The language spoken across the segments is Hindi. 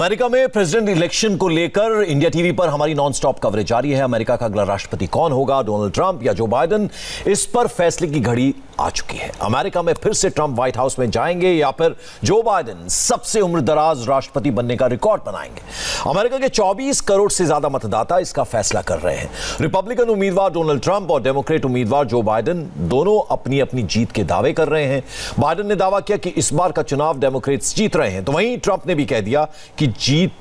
अमेरिका में प्रेसिडेंट इलेक्शन को लेकर इंडिया टीवी पर हमारी नॉनस्टॉप कवरेज जारी है। अमेरिका का अगला राष्ट्रपति कौन होगा, डोनाल्ड ट्रंप या जो बाइडेन, इस पर फैसले की घड़ी आ चुकी है। अमेरिका में फिर से ट्रंप व्हाइट हाउस में जाएंगे या फिर जो बाइडेन सबसे उम्रदराज राष्ट्रपति बनने का रिकॉर्ड बनाएंगे। अमेरिका के 24 करोड़ से ज्यादा मतदाता इसका फैसला कर रहे हैं। रिपब्लिकन उम्मीदवार डोनाल्ड ट्रंप और डेमोक्रेट उम्मीदवार जो बाइडेन दोनों अपनी अपनी जीत के दावे कर रहे हैं। बाइडेन ने दावा किया कि इस बार का चुनाव डेमोक्रेट्स जीत रहे हैं, तो वहीं ट्रंप ने भी कह दिया कि जीत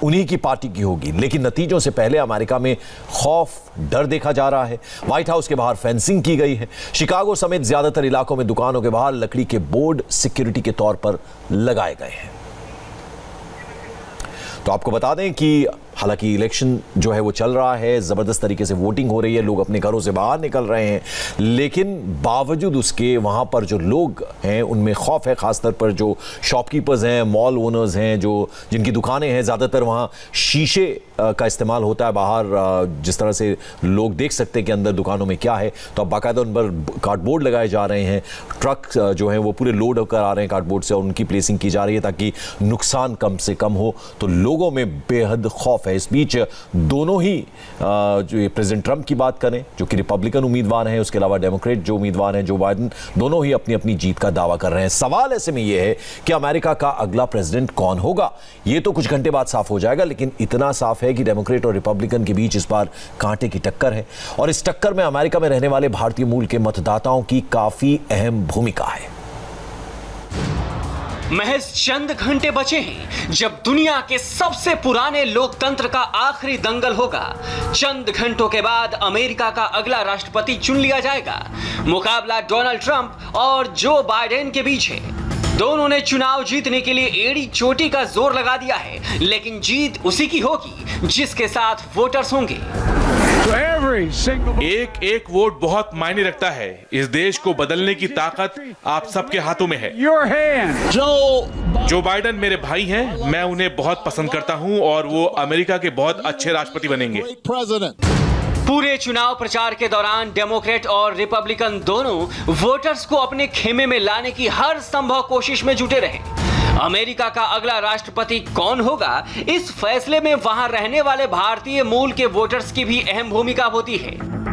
उन्हीं की पार्टी की होगी। लेकिन नतीजों से पहले अमेरिका में खौफ, डर देखा जा रहा है। व्हाइट हाउस के बाहर फेंसिंग की गई है। शिकागो समेत ज्यादातर इलाकों में दुकानों के बाहर लकड़ी के बोर्ड सिक्योरिटी के तौर पर लगाए गए हैं। तो आपको बता दें कि हालांकि इलेक्शन जो है वो चल रहा है, जबरदस्त तरीके से वोटिंग हो रही है, लोग अपने घरों से बाहर निकल रहे हैं, लेकिन बावजूद उसके वहां पर जो लोग हैं उनमें खौफ है। खासतौर पर जो शॉपकीपर्स हैं, मॉल ओनर्स हैं, जो जिनकी दुकानें हैं, ज़्यादातर वहां शीशे का इस्तेमाल होता है बाहर, जिस तरह से लोग देख सकते हैं कि अंदर दुकानों में क्या है। तो अब बाकायदा उन पर कार्डबोर्ड लगाए जा रहे हैं। ट्रक जो है वो पूरे लोड होकर आ रहे हैं कार्डबोर्ड से और उनकी प्लेसिंग की जा रही है ताकि नुकसान कम से कम हो। तो लोगों में बेहद खौफ है। इस बीच दोनों ही जो प्रेसिडेंट ट्रंप की बात करें जो कि रिपब्लिकन उम्मीदवार हैं, उसके अलावा डेमोक्रेट जो उम्मीदवार हैं जो बाइडेन, दोनों ही अपनी अपनी जीत का दावा कर रहे हैं। सवाल ऐसे में यह है कि अमेरिका का अगला प्रेसिडेंट कौन होगा। यह तो कुछ घंटे बाद साफ हो जाएगा, लेकिन इतना साफ है कि डेमोक्रेट और रिपब्लिकन के बीच इस बार कांटे की टक्कर है और इस टक्कर में अमेरिका में रहने वाले भारतीय मूल के मतदाताओं की काफी अहम भूमिका है। महज चंद घंटे बचे हैं जब दुनिया के सबसे पुराने लोकतंत्र का आखिरी दंगल होगा। चंद घंटों के बाद अमेरिका का अगला राष्ट्रपति चुन लिया जाएगा। मुकाबला डोनाल्ड ट्रंप और जो बाइडेन के बीच है। दोनों ने चुनाव जीतने के लिए एड़ी चोटी का जोर लगा दिया है, लेकिन जीत उसी की होगी जिसके साथ वोटर्स होंगे। एक एक वोट बहुत मायने रखता है। इस देश को बदलने की ताकत आप सबके हाथों में है। जो बाइडेन मेरे भाई हैं, मैं उन्हें बहुत पसंद करता हूं और वो अमेरिका के बहुत अच्छे राष्ट्रपति बनेंगे। पूरे चुनाव प्रचार के दौरान डेमोक्रेट और रिपब्लिकन दोनों वोटर्स को अपने खेमे में लाने की हर संभव कोशिश में जुटे रहे। अमेरिका का अगला राष्ट्रपति कौन होगा, इस फैसले में वहां रहने वाले भारतीय मूल के वोटर्स की भी अहम भूमिका होती है।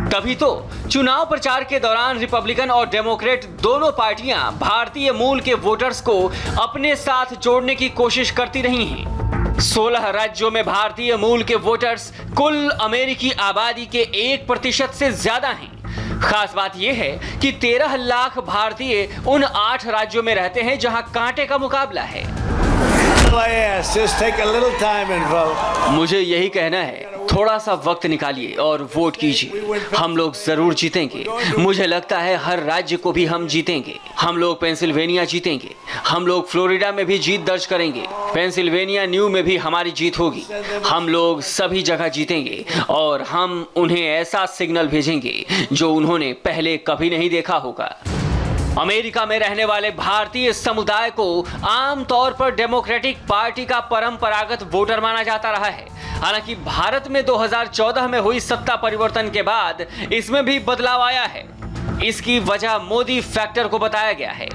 तभी तो चुनाव प्रचार के दौरान रिपब्लिकन और डेमोक्रेट दोनों पार्टियां भारतीय मूल के वोटर्स को अपने साथ जोड़ने की कोशिश करती रही हैं। 16 राज्यों में भारतीय मूल के वोटर्स कुल अमेरिकी आबादी के 1% से ज्यादा हैं। खास बात यह है कि 13 लाख भारतीय उन 8 राज्यों में रहते हैं जहां कांटे का मुकाबला है। मुझे यही कहना है, थोड़ा सा वक्त निकालिए और वोट कीजिए। हम लोग जरूर जीतेंगे। मुझे लगता है हर राज्य को भी हम जीतेंगे। हम लोग पेंसिल्वेनिया जीतेंगे। हम लोग फ्लोरिडा में भी जीत दर्ज करेंगे। पेंसिल्वेनिया न्यू में भी हमारी जीत होगी। हम लोग सभी जगह जीतेंगे और हम उन्हें ऐसा सिग्नल भेजेंगे जो उन्होंने पहले कभी नहीं देखा होगा। अमेरिका में रहने वाले भारतीय समुदाय को आमतौर पर डेमोक्रेटिक पार्टी का परंपरागत वोटर माना जाता रहा है। हालांकि भारत में 2014 में हुई सत्ता परिवर्तन के बाद इसमें भी बदलाव आया है। इसकी वजह मोदी फैक्टर को बताया गया है।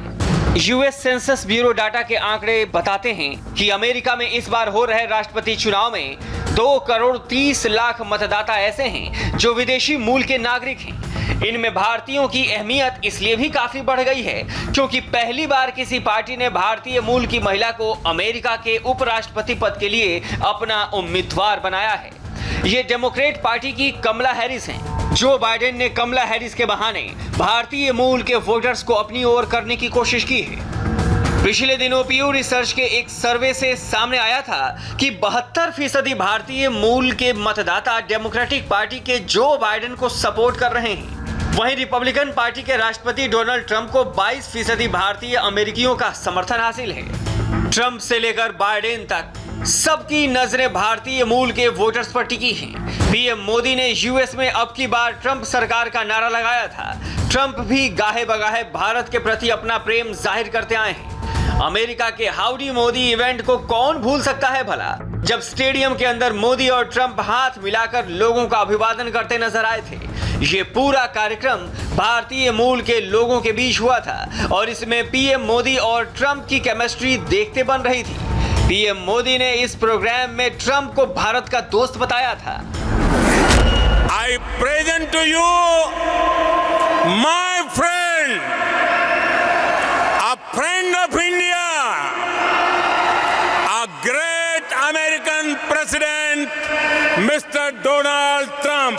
यूएस सेंसस ब्यूरो डाटा के आंकड़े बताते हैं कि अमेरिका में इस बार हो रहे राष्ट्रपति चुनाव में 2 करोड़ 30 लाख मतदाता ऐसे हैं जो विदेशी मूल के नागरिक हैं। इनमें भारतीयों की अहमियत इसलिए भी काफी बढ़ गई है क्योंकि पहली बार किसी पार्टी ने भारतीय मूल की महिला को अमेरिका के उपराष्ट्रपति पद के लिए अपना उम्मीदवार बनाया है। ये डेमोक्रेट पार्टी की कमला हैरिस हैं। जो बाइडेन ने कमला हैरिस के बहाने भारतीय मूल के वोटर्स को अपनी ओर करने की कोशिश की है। पिछले दिनों पीयू रिसर्च के एक सर्वे से सामने आया था कि 72% भारतीय मूल के मतदाता डेमोक्रेटिक पार्टी के जो बाइडेन को सपोर्ट कर रहे हैं। वहीं रिपब्लिकन पार्टी के राष्ट्रपति डोनाल्ड ट्रंप को 22% भारतीय अमेरिकियों का समर्थन हासिल है। ट्रंप से लेकर बाइडेन तक सबकी नजरें भारतीय मूल के वोटर्स पर टिकी हैं। पीएम मोदी ने यूएस में अब की बार ट्रंप सरकार का नारा लगाया था। ट्रंप भी गाहे बगाहे भारत के प्रति अपना प्रेम जाहिर करते आए हैं। अमेरिका के हाउडी मोदी इवेंट को कौन भूल सकता है भला, जब स्टेडियम के अंदर मोदी और ट्रंप हाथ मिलाकर लोगों का अभिवादन करते नजर आए थे। ये पूरा कार्यक्रम भारतीय मूल के लोगों के बीच हुआ था और इसमें पीएम मोदी और ट्रंप की केमिस्ट्री देखते बन रही थी। पीएम मोदी ने इस प्रोग्राम में ट्रंप को भारत का दोस्त बताया था। I present to you my friend, a friend of India, a great American president, Mr. Donald Trump.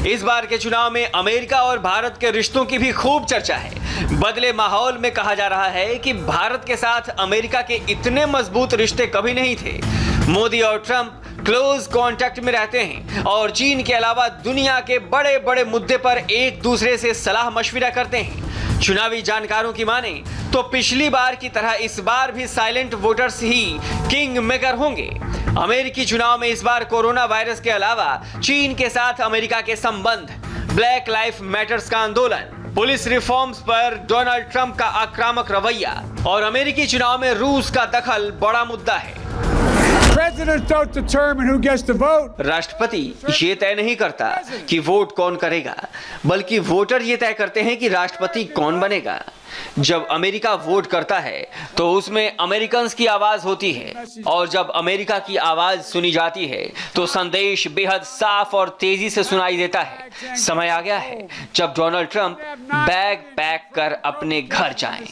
इस बार के चुनाव में अमेरिका और भारत के रिश्तों की भी खूब चर्चा है। बदले माहौल में कहा जा रहा है कि भारत के साथ अमेरिका के इतने मजबूत रिश्ते कभी नहीं थे। मोदी और ट्रंप क्लोज कांटेक्ट में रहते हैं और चीन के अलावा दुनिया के बड़े बड़े मुद्दे पर एक दूसरे से सलाह मशविरा करते हैं। चुनावी जानकारों की माने तो पिछली बार की तरह इस बार भी साइलेंट वोटर्स ही किंग मेकर होंगे। अमेरिकी चुनाव में इस बार कोरोना वायरस के अलावा चीन के साथ अमेरिका के संबंध, ब्लैक लाइफ मैटर्स का आंदोलन, पुलिस रिफॉर्म्स पर डोनाल्ड ट्रंप का आक्रामक रवैया और अमेरिकी चुनाव में रूस का दखल बड़ा मुद्दा है। राष्ट्रपति ये तय नहीं करता कि वोट कौन करेगा, बल्कि वोटर ये तय करते हैं कि राष्ट्रपति कौन बनेगा। जब अमेरिका वोट करता है तो उसमें अमेरिकन्स की आवाज होती है और जब अमेरिका की आवाज सुनी जाती है तो संदेश बेहद साफ और तेजी से सुनाई देता है। समय आ गया है जब डोनाल्ड ट्रंप बैग पैक कर अपने घर जाएं।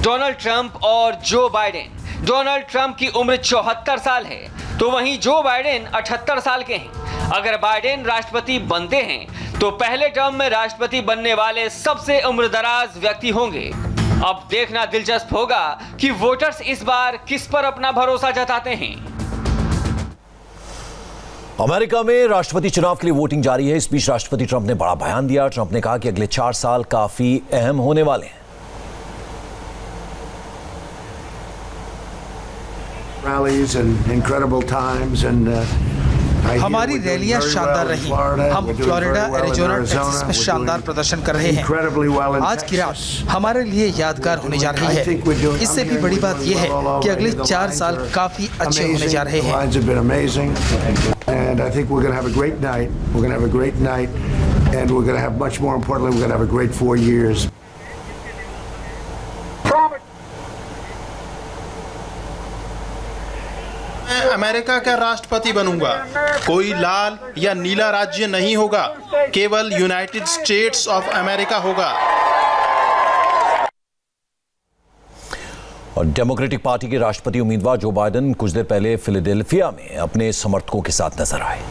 डोनाल्ड ट्रंप और जो बाइडेन। डोनाल्ड ट्रंप की उम्र 74 साल है तो वहीं जो बाइडेन 78 साल के हैं। अगर बाइडेन राष्ट्रपति बनते हैं तो पहले टर्म में राष्ट्रपति बनने वाले सबसे उम्रदराज व्यक्ति होंगे। अब देखना दिलचस्प होगा कि वोटर्स इस बार किस पर अपना भरोसा जताते हैं। अमेरिका में राष्ट्रपति चुनाव के लिए वोटिंग जारी है। इस बीच राष्ट्रपति ट्रंप ने बड़ा बयान दिया। ट्रंप ने कहा कि अगले 4 साल काफी अहम होने वाले हैं। हमारी रैलियां शानदार रही। हम फ्लोरिडा, एरिजोना, टेक्सास में शानदार प्रदर्शन कर रहे हैं। आज की रात हमारे लिए यादगार होने जा रही है। इससे भी बड़ी बात यह है कि अगले 4 साल काफी अच्छे होने जा रहे हैं। अमेरिका का राष्ट्रपति बनूंगा। कोई लाल या नीला राज्य नहीं होगा, केवल यूनाइटेड स्टेट्स ऑफ अमेरिका होगा। और डेमोक्रेटिक पार्टी के राष्ट्रपति उम्मीदवार जो बाइडेन कुछ देर पहले फिलाडेल्फिया में अपने समर्थकों के साथ नजर आए।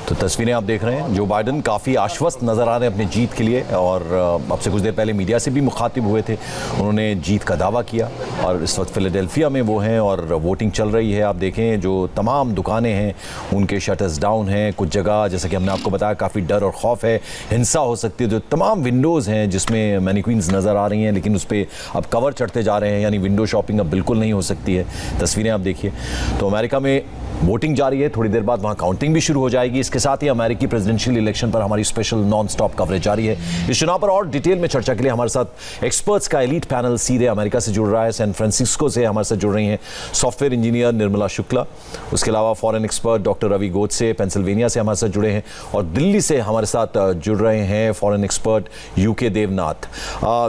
तो तस्वीरें आप देख रहे हैं, जो बाइडेन काफ़ी आश्वस्त नज़र आ रहे हैं अपनी जीत के लिए और अब से कुछ देर पहले मीडिया से भी मुखातिब हुए थे। उन्होंने जीत का दावा किया और इस वक्त फिलाडेल्फिया में वो हैं और वोटिंग चल रही है। आप देखें जो तमाम दुकानें हैं उनके शटर्स डाउन हैं। कुछ जगह जैसा कि हमने आपको बताया काफ़ी डर और खौफ है, हिंसा हो सकती है। जो तमाम विंडोज़ हैं जिसमें मैनिक्विन्स नज़र आ रही हैं लेकिन उस पर अब कवर चढ़ते जा रहे हैं, यानी विंडो शॉपिंग अब बिल्कुल नहीं हो सकती है। तस्वीरें आप देखिए। तो अमेरिका में वोटिंग जारी है, थोड़ी देर बाद वहां काउंटिंग भी शुरू हो जाएगी। इसके साथ ही अमेरिकी प्रेसिडेंशियल इलेक्शन पर हमारी स्पेशल नॉन स्टॉप कवरेज जारी है। इस चुनाव पर और डिटेल में चर्चा के लिए हमारे साथ एक्सपर्ट्स का एलीट पैनल सीधे अमेरिका से जुड़ रहा है। सैन फ्रांसिस्को से हमारे साथ जुड़ रही हैं सॉफ्टवेयर इंजीनियर निर्मला शुक्ला, उसके अलावा foreign expert doctor Ravi Godse Pennsylvania से हमारे साथ जुड़े हैं और दिल्ली से हमारे साथ जुड़ रहे हैं foreign expert UK Devnath.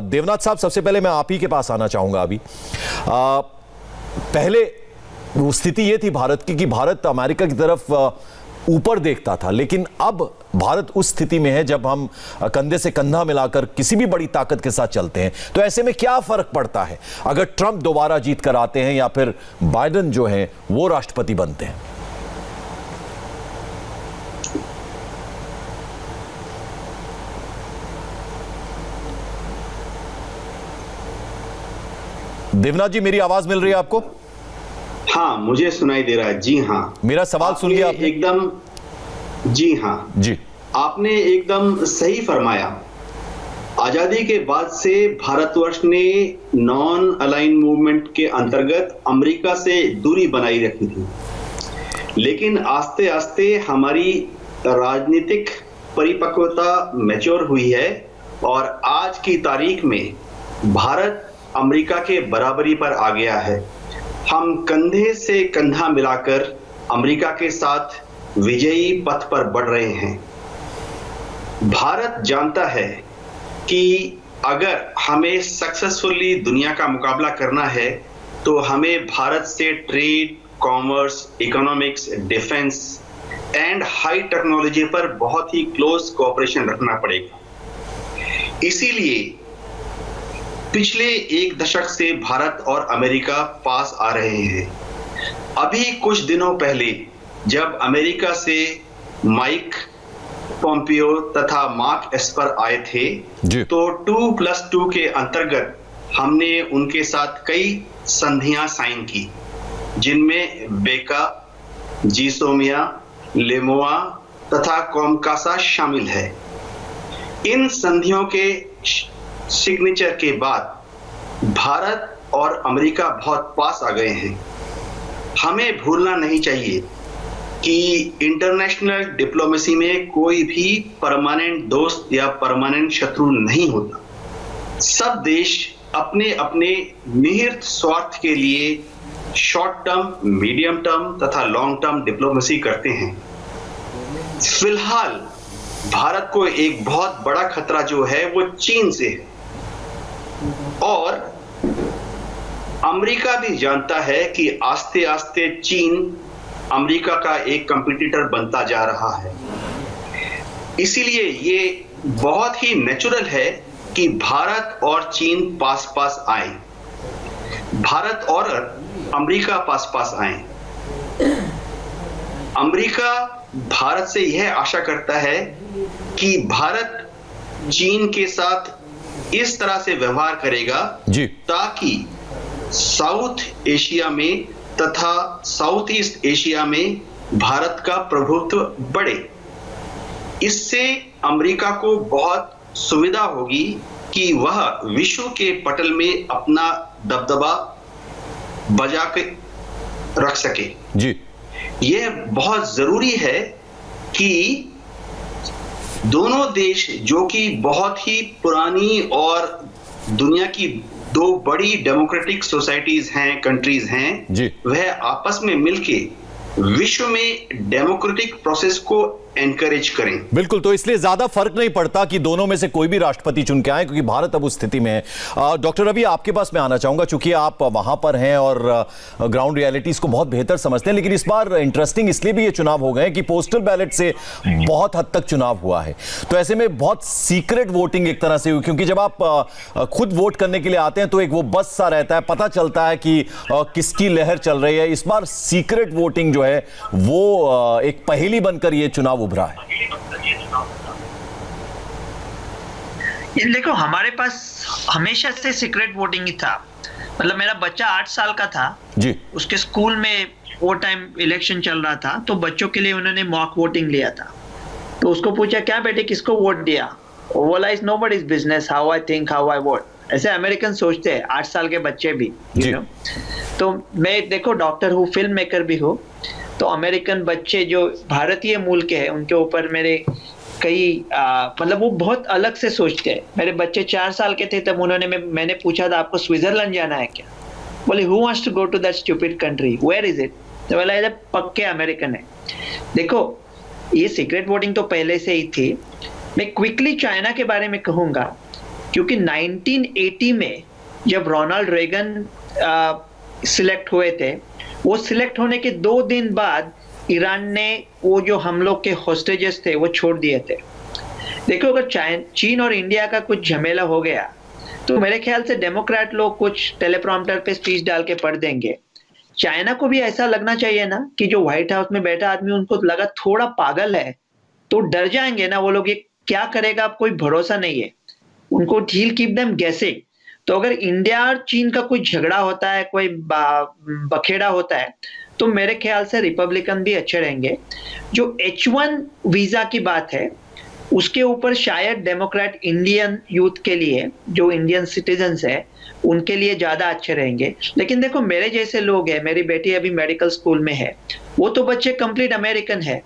Devnath साहब, सबसे पहले मैं आप ही के पास आना चाहूँगा। अभी पहले वो स्थिति ये थी भारत की कि भारत अमेरिका की तरफ ऊपर देखता था, लेकिन अब भारत उस स्थिति में है जब हम कंधे से कंधा मिलाकर किसी भी बड़ी ताकत के साथ चलते हैं। तो ऐसे में क्या फर्क पड़ता है अगर ट्रंप दोबारा जीत कर आते हैं या फिर बाइडेन जो है वो राष्ट्रपति बनते हैं? देवनाथ जी, मेरी आवाज मिल रही है आपको? हाँ, मुझे सुनाई दे रहा है। जी हाँ, मेरा सवाल सुन लिया आपने? एकदम जी हाँ जी, आपने एकदम सही फरमाया। आजादी के बाद से भारतवर्ष ने नॉन अलाइन मूवमेंट के अंतर्गत अमेरिका से दूरी बनाई रखी थी, लेकिन आस्ते आस्ते हमारी राजनीतिक परिपक्वता मैच्योर हुई है और आज की तारीख में भारत अमेरिका के बराबरी पर आ गया है। हम कंधे से कंधा मिलाकर अमेरिका के साथ विजयी पथ पर बढ़ रहे हैं। भारत जानता है कि अगर हमें सक्सेसफुली दुनिया का मुकाबला करना है तो हमें भारत से trade, commerce, economics, defence and high technology पर बहुत ही क्लोज कोऑपरेशन रखना पड़ेगा। इसीलिए पिछले एक दशक से भारत और अमेरिका पास आ रहे हैं। अभी कुछ दिनों पहले जब अमेरिका से माइक पोम्पियो तथा मार्क एस्पर आए थे तो 2+2 के अंतर्गत हमने उनके साथ कई संधियां साइन की, जिनमें बेका, जीसोमिया, लेमोआ तथा कॉमकासा शामिल है। इन संधियों के सिग्नेचर के बाद भारत और अमेरिका बहुत पास आ गए हैं। हमें भूलना नहीं चाहिए कि इंटरनेशनल डिप्लोमेसी में कोई भी परमानेंट दोस्त या परमानेंट शत्रु नहीं होता। सब देश अपने अपने निहित स्वार्थ के लिए शॉर्ट टर्म, मीडियम टर्म तथा लॉन्ग टर्म डिप्लोमेसी करते हैं। फिलहाल भारत को एक बहुत बड़ा खतरा जो है वो चीन से है और अमेरिका भी जानता है कि आस्ते आस्ते चीन अमेरिका का एक कंपटीटर बनता जा रहा है। इसीलिए ये बहुत ही नेचुरल है कि भारत और चीन पास पास आए, भारत और अमेरिका पास पास आए। अमेरिका भारत से यह आशा करता है कि भारत चीन के साथ इस तरह से व्यवहार करेगा ताकि साउथ एशिया में तथा साउथ ईस्ट एशिया में भारत का प्रभुत्व बढ़े। इससे अमेरिका को बहुत सुविधा होगी कि वह विश्व के पटल में अपना दबदबा बजा के रख सके। यह बहुत जरूरी है कि दोनों देश जो कि बहुत ही पुरानी और दुनिया की दो बड़ी डेमोक्रेटिक सोसाइटीज हैं, कंट्रीज हैं, वह आपस में मिलके विश्व में डेमोक्रेटिक प्रोसेस को एनकरेज करें। बिल्कुल, तो इसलिए ज्यादा फर्क नहीं पड़ता कि दोनों में से कोई भी राष्ट्रपति चुन के आए, क्योंकि भारत अब उस स्थिति में है। डॉक्टर रवि, आपके पास मैं आना चाहूंगा, चूंकि आप वहां पर हैं और ग्राउंड रियलिटीज को बहुत बेहतर समझते हैं। लेकिन इस बार इंटरेस्टिंग इसलिए भी ये चुनाव हो गए कि पोस्टल बैलेट से बहुत हद तक चुनाव हुआ है, तो ऐसे में बहुत सीक्रेट वोटिंग एक तरह से हुई, क्योंकि जब आप खुद वोट करने के लिए आते हैं तो एक वो बस सा रहता है, पता चलता है कि किसकी लहर चल रही है। इस बार सीक्रेट वोटिंग जो है वो एक पहेली बनकर ये चुनाव उभरा है। देखो, हमारे पास हमेशा से सीक्रेट वोटिंग ही था। मतलब मेरा बच्चा 8 साल का था जी, उसके स्कूल में वो टाइम इलेक्शन चल रहा था, तो बच्चों के लिए उन्होंने मॉक वोटिंग लिया था। तो उसको पूछा, क्या बेटे किसको वोट दिया? वो बोला, is nobody's business how I think how I vote. ऐसे अमेरिकन सोचते हैं, 8 साल के बच्चे भी, यू नो। तो मैं देखो डॉक्टर हूँ, फिल्म मेकर भी हूँ, तो अमेरिकन बच्चे जो भारतीय मूल के हैं उनके ऊपर मेरे कई मतलब वो बहुत अलग से सोचते हैं। मेरे बच्चे 4 साल के थे तब मैंने पूछा था, आपको स्विट्जरलैंड जाना है क्या? बोले, who wants to go to that stupid country, where is it? तो बोला, ये पक्के अमेरिकन है। देखो, ये सीक्रेट वोटिंग तो पहले से ही थी। मैं क्विकली चाइना के बारे में कहूंगा, क्योंकि 1980 में जब रोनाल्ड रेगन सिलेक्ट हुए थे, वो सिलेक्ट होने के 2 दिन बाद ईरान ने वो जो हम लोग के होस्टेजेस थे वो छोड़ दिए थे। देखो, अगर चीन और इंडिया का कुछ झमेला हो गया तो मेरे ख्याल से डेमोक्रेट लोग कुछ टेलीप्रॉम्प्टर पे स्पीच डाल के पढ़ देंगे। चाइना को भी ऐसा लगना चाहिए ना कि जो व्हाइट हाउस में बैठा आदमी उनको लगा थोड़ा पागल है, तो डर जाएंगे ना वो लोग, ये क्या करेगा अब कोई भरोसा नहीं है उनको। हील कीप देम गेसिंग। तो अगर इंडिया और चीन का कोई झगड़ा होता है, कोई बखेड़ा होता है, तो मेरे ख्याल से रिपब्लिकन भी अच्छे रहेंगे। जो H1 वीजा की बात है उसके ऊपर शायद डेमोक्रेट इंडियन यूथ के लिए, जो इंडियन सिटीजन्स है, उनके लिए ज्यादा अच्छे रहेंगे। लेकिन देखो, मेरे जैसे लोग हैं, मेरी बेटी अभी मेडिकल स्कूल में है, वो तो बच्चे कंप्लीट अमेरिकन है।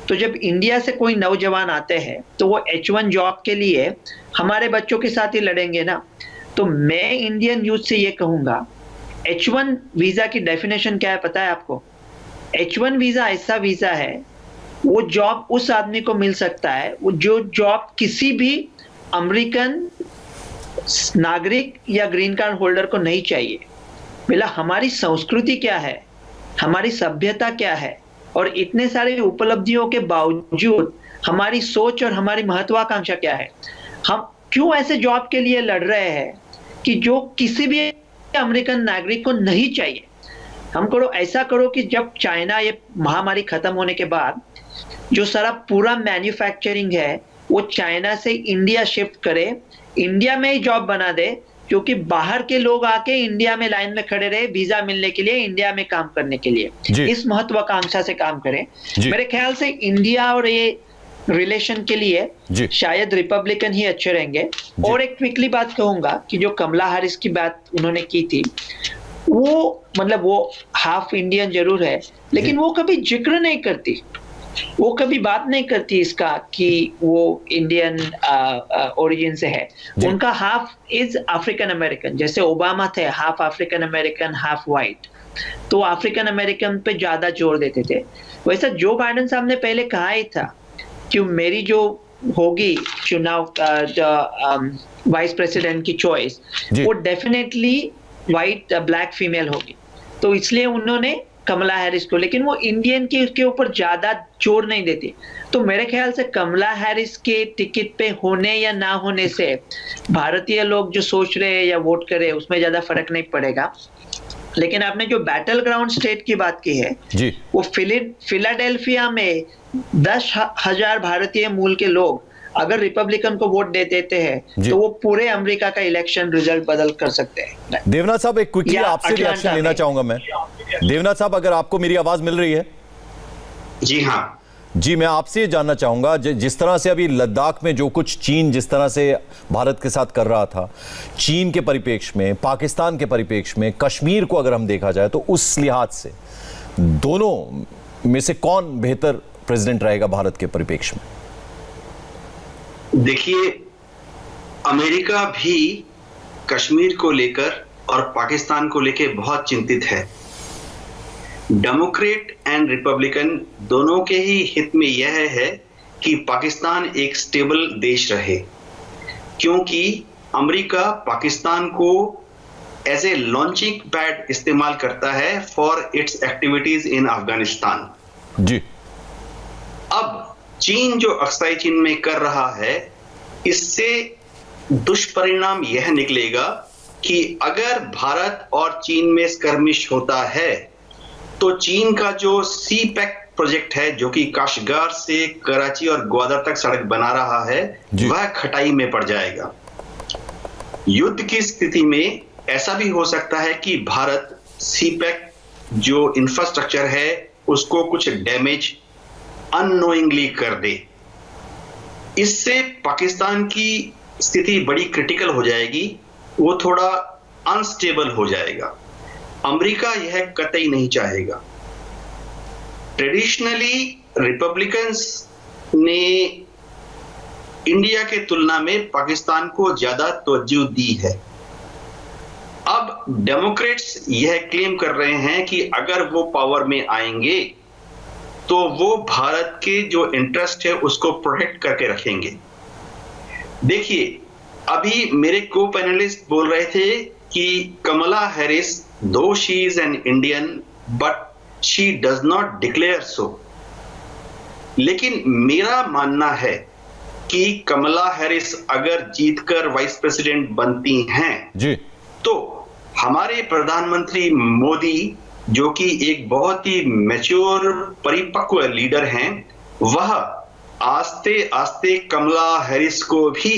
तो जब इंडिया से कोई नौजवान आते हैं तो वो H1 जॉब के लिए हमारे बच्चों के साथ ही लड़ेंगे ना। तो मैं इंडियन यूथ से ये कहूंगा, H1 वीजा की डेफिनेशन क्या है पता है आपको? H1 वीजा ऐसा वीजा है, वो जॉब उस आदमी को मिल सकता है वो जो जॉब किसी भी अमेरिकन नागरिक या ग्रीन कार्ड होल्डर को नहीं चाहिए। बोला हमारी संस्कृति क्या है, हमारी सभ्यता क्या है, और इतने सारे उपलब्धियों के बावजूद हमारी सोच और हमारी महत्वाकांक्षा क्या है। हम क्यों ऐसे जॉब के लिए लड़ रहे हैं कि जो किसी भी अमेरिकन नागरिक को नहीं चाहिए। हम करो ऐसा करो कि जब चाइना ये महामारी खत्म होने के बाद जो सारा पूरा मैन्युफैक्चरिंग है वो चाइना से इंडिया शिफ्ट करे, इंडिया में ही जॉब बना दे, क्योंकि बाहर के लोग आके इंडिया में लाइन में खड़े रहे वीजा मिलने के लिए, इंडिया में काम करने के लिए। इस महत्वाकांक्षा से काम करें। मेरे ख्याल से इंडिया और ये रिलेशन के लिए शायद रिपब्लिकन ही अच्छे रहेंगे। और एक क्विकली बात कहूंगा कि जो कमला हैरिस की बात उन्होंने की थी, वो मतलब वो हाफ इंडियन जरूर है, लेकिन वो कभी जिक्र नहीं करती, वो कभी बात नहीं करती इसका कि वो इंडियन ओरिजिन से है। उनका हाफ इज अफ्रीकन अमेरिकन, जैसे ओबामा थे half African American half white, तो अफ्रीकन अमेरिकन पे ज्यादा जोर देते थे। वैसा जो बाइडेन साहब ने पहले कहा ही था कि मेरी जो होगी चुनाव वाइस प्रेसिडेंट की चॉइस वो डेफिनेटली वाइट ब्लैक फीमेल होगी, तो इसलिए उन्होंने कमला हैरिस को, लेकिन वो इंडियन की उसके ऊपर ज्यादा जोर नहीं देती। तो मेरे ख्याल से कमला हैरिस के टिकट पे होने या ना होने से भारतीय लोग जो सोच रहे हैं या वोट करे उसमें ज्यादा फर्क नहीं पड़ेगा। लेकिन आपने जो बैटल ग्राउंड स्टेट की बात की है जी, वो फिलाडेल्फिया में 10,000 भारतीय मूल के लोग अगर रिपब्लिकन को वोट दे देते हैं तो वो पूरे अमेरिका का इलेक्शन रिजल्ट बदल कर सकते हैं। देवनाथ साहब एक क्विकली आपसे रिएक्शन लेना चाहूंगा मैं। देवनाथ साहब अगर आपको मेरी आवाज मिल रही है? जी हाँ जी, मैं आपसे ये जानना चाहूंगा जिस तरह से अभी लद्दाख में जो कुछ चीन जिस तरह से भारत के साथ कर रहा था, चीन के परिप्रेक्ष्य में, पाकिस्तान के परिप्रेक्ष्य में, कश्मीर को अगर हम देखा जाए तो उस लिहाज से दोनों में से कौन बेहतर प्रेसिडेंट रहेगा भारत के परिप्रेक्ष्य में? देखिए, अमेरिका भी कश्मीर को लेकर और पाकिस्तान को लेकर बहुत चिंतित है। डेमोक्रेट एंड रिपब्लिकन दोनों के ही हित में यह है कि पाकिस्तान एक स्टेबल देश रहे, क्योंकि अमेरिका पाकिस्तान को एज ए लॉन्चिंग पैड इस्तेमाल करता है for its activities in Afghanistan. जी, अब चीन जो अक्साई चीन में कर रहा है, इससे दुष्परिणाम यह निकलेगा कि अगर भारत और चीन में स्कर्मिश होता है तो चीन का जो सी पैक प्रोजेक्ट है, जो कि काशगार से कराची और ग्वादर तक सड़क बना रहा है, वह खटाई में पड़ जाएगा। युद्ध की स्थिति में ऐसा भी हो सकता है कि भारत सी पैक जो इंफ्रास्ट्रक्चर है उसको कुछ डैमेज अननोइंगली कर दे। इससे पाकिस्तान की स्थिति बड़ी क्रिटिकल हो जाएगी, वो थोड़ा अनस्टेबल हो जाएगा। अमेरिका यह कतई नहीं चाहेगा। ट्रेडिशनली रिपब्लिकन्स ने इंडिया के तुलना में पाकिस्तान को ज्यादा तवज्जो दी है। अब डेमोक्रेट्स यह क्लेम कर रहे हैं कि अगर वो पावर में आएंगे तो वो भारत के जो इंटरेस्ट है उसको प्रोटेक्ट करके रखेंगे। देखिए, अभी मेरे को पैनलिस्ट बोल रहे थे कि Kamala Harris, though she is an Indian but she does not declare so, लेकिन मेरा मानना है कि कमला हैरिस अगर जीतकर वाइस प्रेसिडेंट बनती हैं जी, तो हमारे प्रधानमंत्री मोदी, जो कि एक बहुत ही मैच्योर परिपक्व लीडर हैं, वह आस्ते आस्ते कमला हैरिस को भी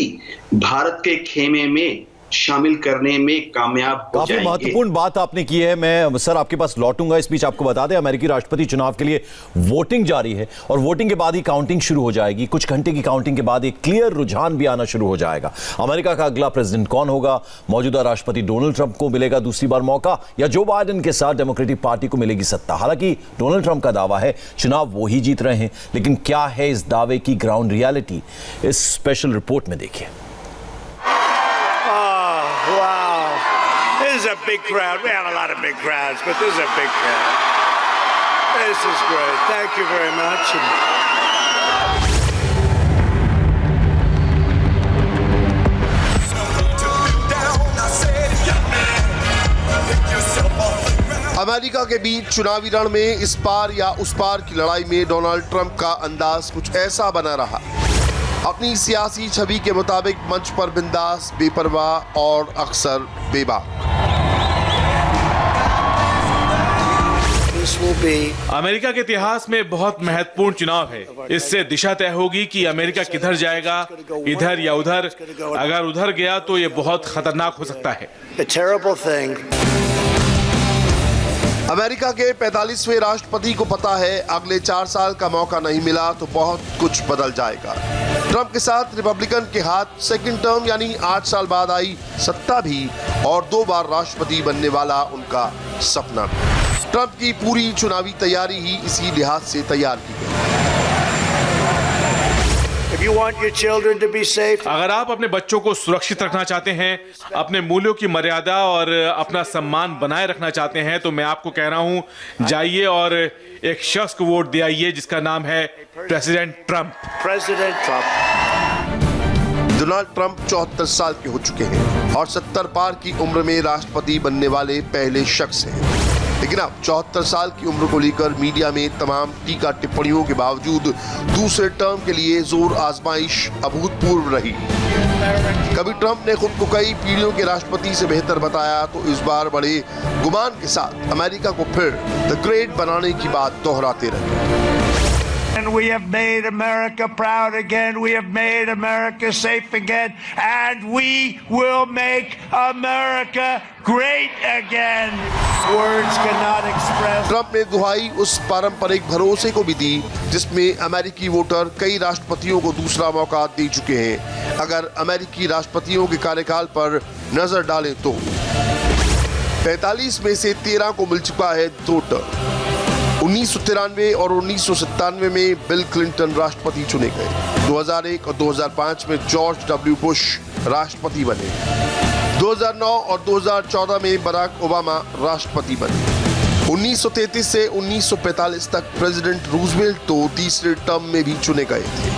भारत के खेमे में शामिल करने में कामयाब हो काफी जाएंगे। महत्वपूर्ण बात आपने की है। मैं सर आपके पास लौटूंगा। इस बीच आपको बता दें, अमेरिकी राष्ट्रपति चुनाव के लिए वोटिंग जारी है और वोटिंग के बाद ही काउंटिंग शुरू हो जाएगी। कुछ घंटे की काउंटिंग के बाद एक क्लियर रुझान भी आना शुरू हो जाएगा। अमेरिका का अगला प्रेसिडेंट कौन होगा? मौजूदा राष्ट्रपति डोनाल्ड ट्रंप को मिलेगा दूसरी बार मौका, या जो बाइडेन के साथ डेमोक्रेटिक पार्टी को मिलेगी सत्ता? हालांकि डोनाल्ड ट्रंप का दावा है चुनाव वो ही जीत रहे हैं, लेकिन क्या है इस दावे की ग्राउंड रियलिटी? इस स्पेशल रिपोर्ट में देखिए। Oh, wow. This is a big crowd. We have a lot of big crowds, but this is a big crowd. This is great. Thank you very much. America के बीच चुनावी रण में इस पार या उस पार की लड़ाई में डोनाल्ड ट्रंप का अंदाज कुछ ऐसा बना रहा। अपनी सियासी छवि के मुताबिक मंच पर बिंदास, बेपरवाह और अक्सर बेबाक। अमेरिका के इतिहास में बहुत महत्वपूर्ण चुनाव है। इससे दिशा तय होगी कि अमेरिका किधर जाएगा, इधर या उधर। अगर उधर गया तो ये बहुत खतरनाक हो सकता है। अमेरिका के 45वें राष्ट्रपति को पता है अगले 4 साल का मौका नहीं मिला तो बहुत कुछ बदल जाएगा। ट्रंप के साथ रिपब्लिकन के हाथ सेकंड टर्म यानी 8 साल बाद आई सत्ता भी और 2 बार राष्ट्रपति बनने वाला उनका सपना। ट्रंप की पूरी चुनावी तैयारी ही इसी लिहाज से तैयार की गई। अगर आप अपने बच्चों को सुरक्षित रखना चाहते हैं, अपने मूल्यों की मर्यादा और अपना सम्मान बनाए रखना चाहते हैं, तो मैं आपको कह रहा हूं, जाइए और एक शख्स को वोट दिलाइए जिसका नाम है प्रेसिडेंट ट्रंप। डोनाल्ड ट्रंप 74 साल के हो चुके हैं और 70 पार की उम्र में राष्ट्रपति बनने वाले पहले शख्स हैं। लेकिन अब 74 साल की उम्र को लेकर मीडिया में तमाम टीका टिप्पणियों के बावजूद दूसरे टर्म के लिए जोर आजमाइश अभूतपूर्व रही। कभी ट्रंप ने खुद को कई पीढ़ियों के राष्ट्रपति से बेहतर बताया तो इस बार बड़े गुमान के साथ अमेरिका को फिर द ग्रेट बनाने की बात दोहराते रहे। And we have made America proud again. We have made America safe again. And we will make America great again. Words cannot express. Trump ने दुहाई उस पारंपरिक भरोसे को भी दी जिसमें अमेरिकी वोटर कई राष्ट्रपतियों को दूसरा मौका दे चुके हैं। अगर अमेरिकी राष्ट्रपतियों के कार्यकाल पर नजर डालें तो 45 में से 13 को मिल चुका है 2 टर्म। 1993 और 1997 में बिल क्लिंटन राष्ट्रपति चुने गए। 2001 और 2005 में जॉर्ज डब्ल्यू बुश राष्ट्रपति बने। 2009 और 2014 में बराक ओबामा राष्ट्रपति बने। 1933 से 1945 तक प्रेसिडेंट रूजवेल्ट तो तीसरे टर्म में भी चुने गए थे।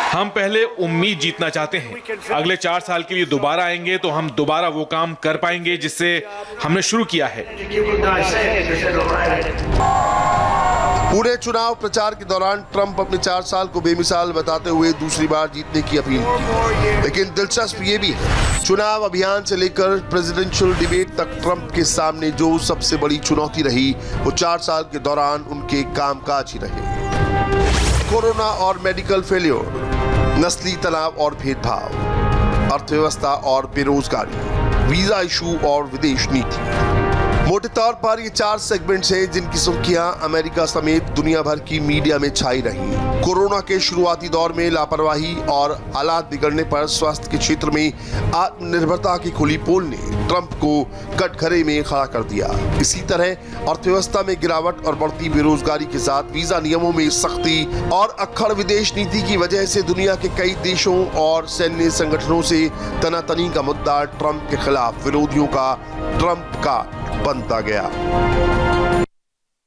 हम पहले उम्मीद जीतना चाहते हैं। अगले 4 साल के लिए दोबारा आएंगे तो हम दोबारा वो काम कर पाएंगे जिससे हमने शुरू किया है। पूरे चुनाव प्रचार के दौरान ट्रंप अपने 4 साल को बेमिसाल बताते हुए दूसरी बार जीतने की अपील की। लेकिन दिलचस्प ये भी है, चुनाव अभियान से लेकर प्रेसिडेंशियल डिबेट तक ट्रंप के सामने जो सबसे बड़ी चुनौती रही वो 4 साल के दौरान उनके कामकाज ही रहे। कोरोना और मेडिकल फेलियर, नस्ली तनाव और भेदभाव, अर्थव्यवस्था और बेरोजगारी, वीजा इशू और विदेश नीति। मोटे तौर पर ये 4 सेगमेंट्स हैं जिनकी सुर्खियां अमेरिका समेत दुनिया भर की मीडिया में छाई रही। कोरोना के शुरुआती दौर में लापरवाही और हालात बिगड़ने पर स्वास्थ्य के क्षेत्र में आत्मनिर्भरता की खुली पोल ने ट्रंप को कटघरे में खड़ा कर दिया। इसी तरह अर्थव्यवस्था में गिरावट और बढ़ती बेरोजगारी के साथ वीजा नियमों में सख्ती और अक्खड़ विदेश नीति की वजह से दुनिया के कई देशों और सैन्य संगठनों से तनातनी का मुद्दा ट्रंप के खिलाफ विरोधियों का ट्रंप का बनता गया।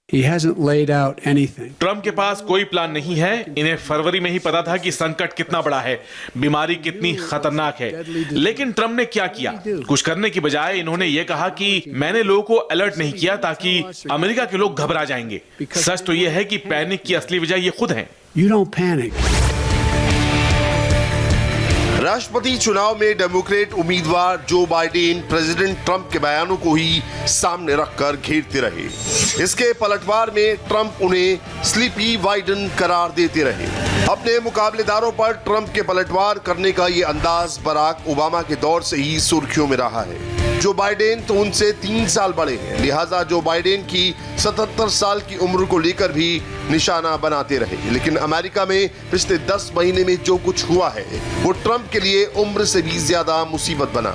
He hasn't laid out anything. Trump के पास कोई प्लान नहीं है। इन्हें फरवरी में ही पता था कि संकट कितना बड़ा है, बीमारी कितनी खतरनाक है। लेकिन ट्रंप ने क्या किया? कुछ करने की बजाय इन्होंने ये कहा कि मैंने लोगों को अलर्ट नहीं किया ताकि अमेरिका के लोग घबरा जाएंगे। सच तो ये है कि पैनिक की असली वजह ये खुद है। You don't panic. राष्ट्रपति चुनाव में डेमोक्रेट उम्मीदवार जो बाइडेन प्रेसिडेंट ट्रंप के बयानों को ही सामने रखकर घेरते रहे। इसके पलटवार में ट्रंप उन्हें स्लीपी बाइडेन करार देते रहे। अपने मुकाबलेदारों पर ट्रंप के पलटवार करने का ये अंदाज बराक ओबामा के दौर से ही सुर्खियों में रहा है। जो बाइडेन तो उनसे 3 साल बड़े हैं, लिहाजा जो बाइडेन की 77 साल की उम्र को लेकर भी निशाना बनाते रहे। लेकिन अमेरिका में पिछले 10 महीने में जो कुछ हुआ है वो ट्रंप के लिए उम्र से भी ज्यादा मुसीबत बना।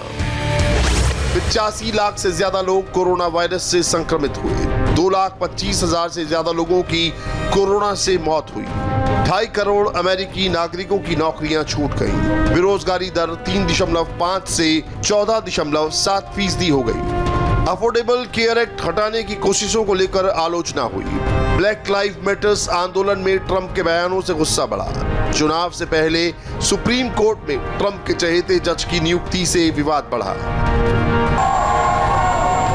85 लाख से ज्यादा लोग कोरोना वायरस से संक्रमित हुए। 2,25,000 से ज्यादा लोगों की कोरोना से मौत हुई। 2.5 करोड़ अमेरिकी नागरिकों की नौकरियां छूट गई। बेरोजगारी दर 3.5 से 14.7% हो गई। अफोर्डेबल केयर एक्ट हटाने की कोशिशों को लेकर आलोचना हुई। ब्लैक लाइव मैटर्स आंदोलन में ट्रंप के बयानों से गुस्सा बढ़ा। चुनाव से पहले सुप्रीम कोर्ट में ट्रंप के चहेते जज की नियुक्ति से विवाद बढ़ा।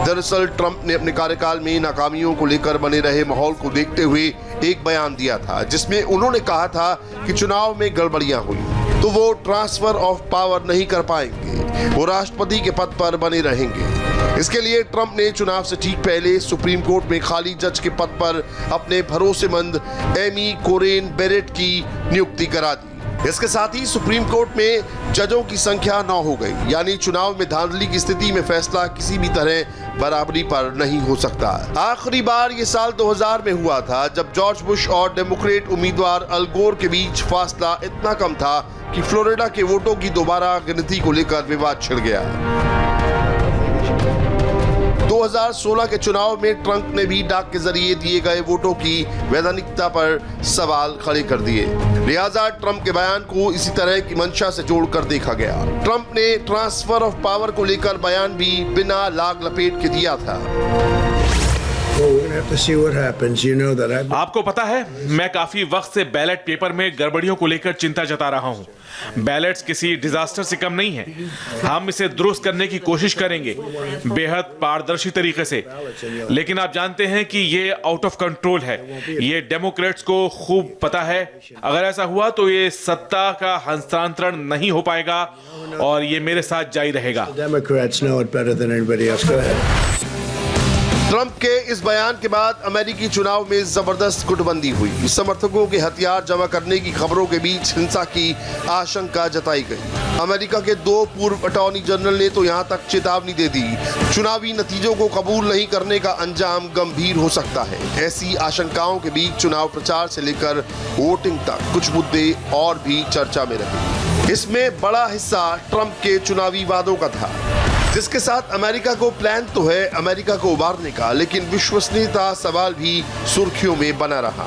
दरअसल ट्रंप ने अपने कार्यकाल में नाकामियों को लेकर बने रहे माहौल को देखते हुए एक बयान दिया था, जिसमें उन्होंने कहा था कि चुनाव में गड़बड़ियां हुई तो वो ट्रांसफर ऑफ पावर नहीं कर पाएंगे, वो राष्ट्रपति के पद पर बने रहेंगे। इसके लिए ट्रंप ने चुनाव से ठीक पहले सुप्रीम कोर्ट में खाली जज के पद पर अपने भरोसेमंद एमी कोरेन बेरेट की नियुक्ति करा दी। इसके साथ ही सुप्रीम कोर्ट में जजों की संख्या 9 हो गई, यानी चुनाव में धांधली की स्थिति में फैसला किसी भी तरह बराबरी पर नहीं हो सकता। आखिरी बार ये साल 2000 में हुआ था, जब जॉर्ज बुश और डेमोक्रेट उम्मीदवार अल गोर के बीच फासला इतना कम था कि फ्लोरिडा के वोटों की दोबारा गिनती को लेकर विवाद छिड़ गया। 2016 के चुनाव में ट्रंप ने भी डाक के जरिए दिए गए वोटों की वैधानिकता पर सवाल खड़े कर दिए। लिहाजा ट्रंप के बयान को इसी तरह की मंशा से जोड़कर देखा गया। ट्रंप ने ट्रांसफर ऑफ पावर को लेकर बयान भी बिना लाग लपेट के दिया था। आपको पता है, मैं काफी वक्त से बैलेट पेपर में गड़बड़ियों को लेकर चिंता जता रहा हूं। बैलेट्स किसी डिजास्टर से कम नहीं है। हम इसे दुरुस्त करने की कोशिश करेंगे, बेहद पारदर्शी तरीके से। लेकिन आप जानते हैं कि ये आउट ऑफ कंट्रोल है। ये डेमोक्रेट्स को खूब पता है। अगर ऐसा हुआ तो ये सत्ता का हस्तांतरण नहीं हो पाएगा और ये मेरे साथ जारी रहेगा। ट्रंप के इस बयान के बाद अमेरिकी चुनाव में जबरदस्त गुटबंदी हुई। समर्थकों के हथियार जमा करने की खबरों के बीच हिंसा की आशंका जताई गई। अमेरिका के 2 पूर्व अटॉर्नी जनरल ने तो यहां तक चेतावनी दे दी, चुनावी नतीजों को कबूल नहीं करने का अंजाम गंभीर हो सकता है। ऐसी आशंकाओं के बीच चुनाव प्रचार से लेकर वोटिंग तक कुछ मुद्दे और भी चर्चा में रहे। इसमें बड़ा हिस्सा ट्रंप के चुनावी वादों का था, जिसके साथ अमेरिका को प्लान तो है अमेरिका को उबारने का, लेकिन विश्वसनीयता सवाल भी सुर्खियों में बना रहा।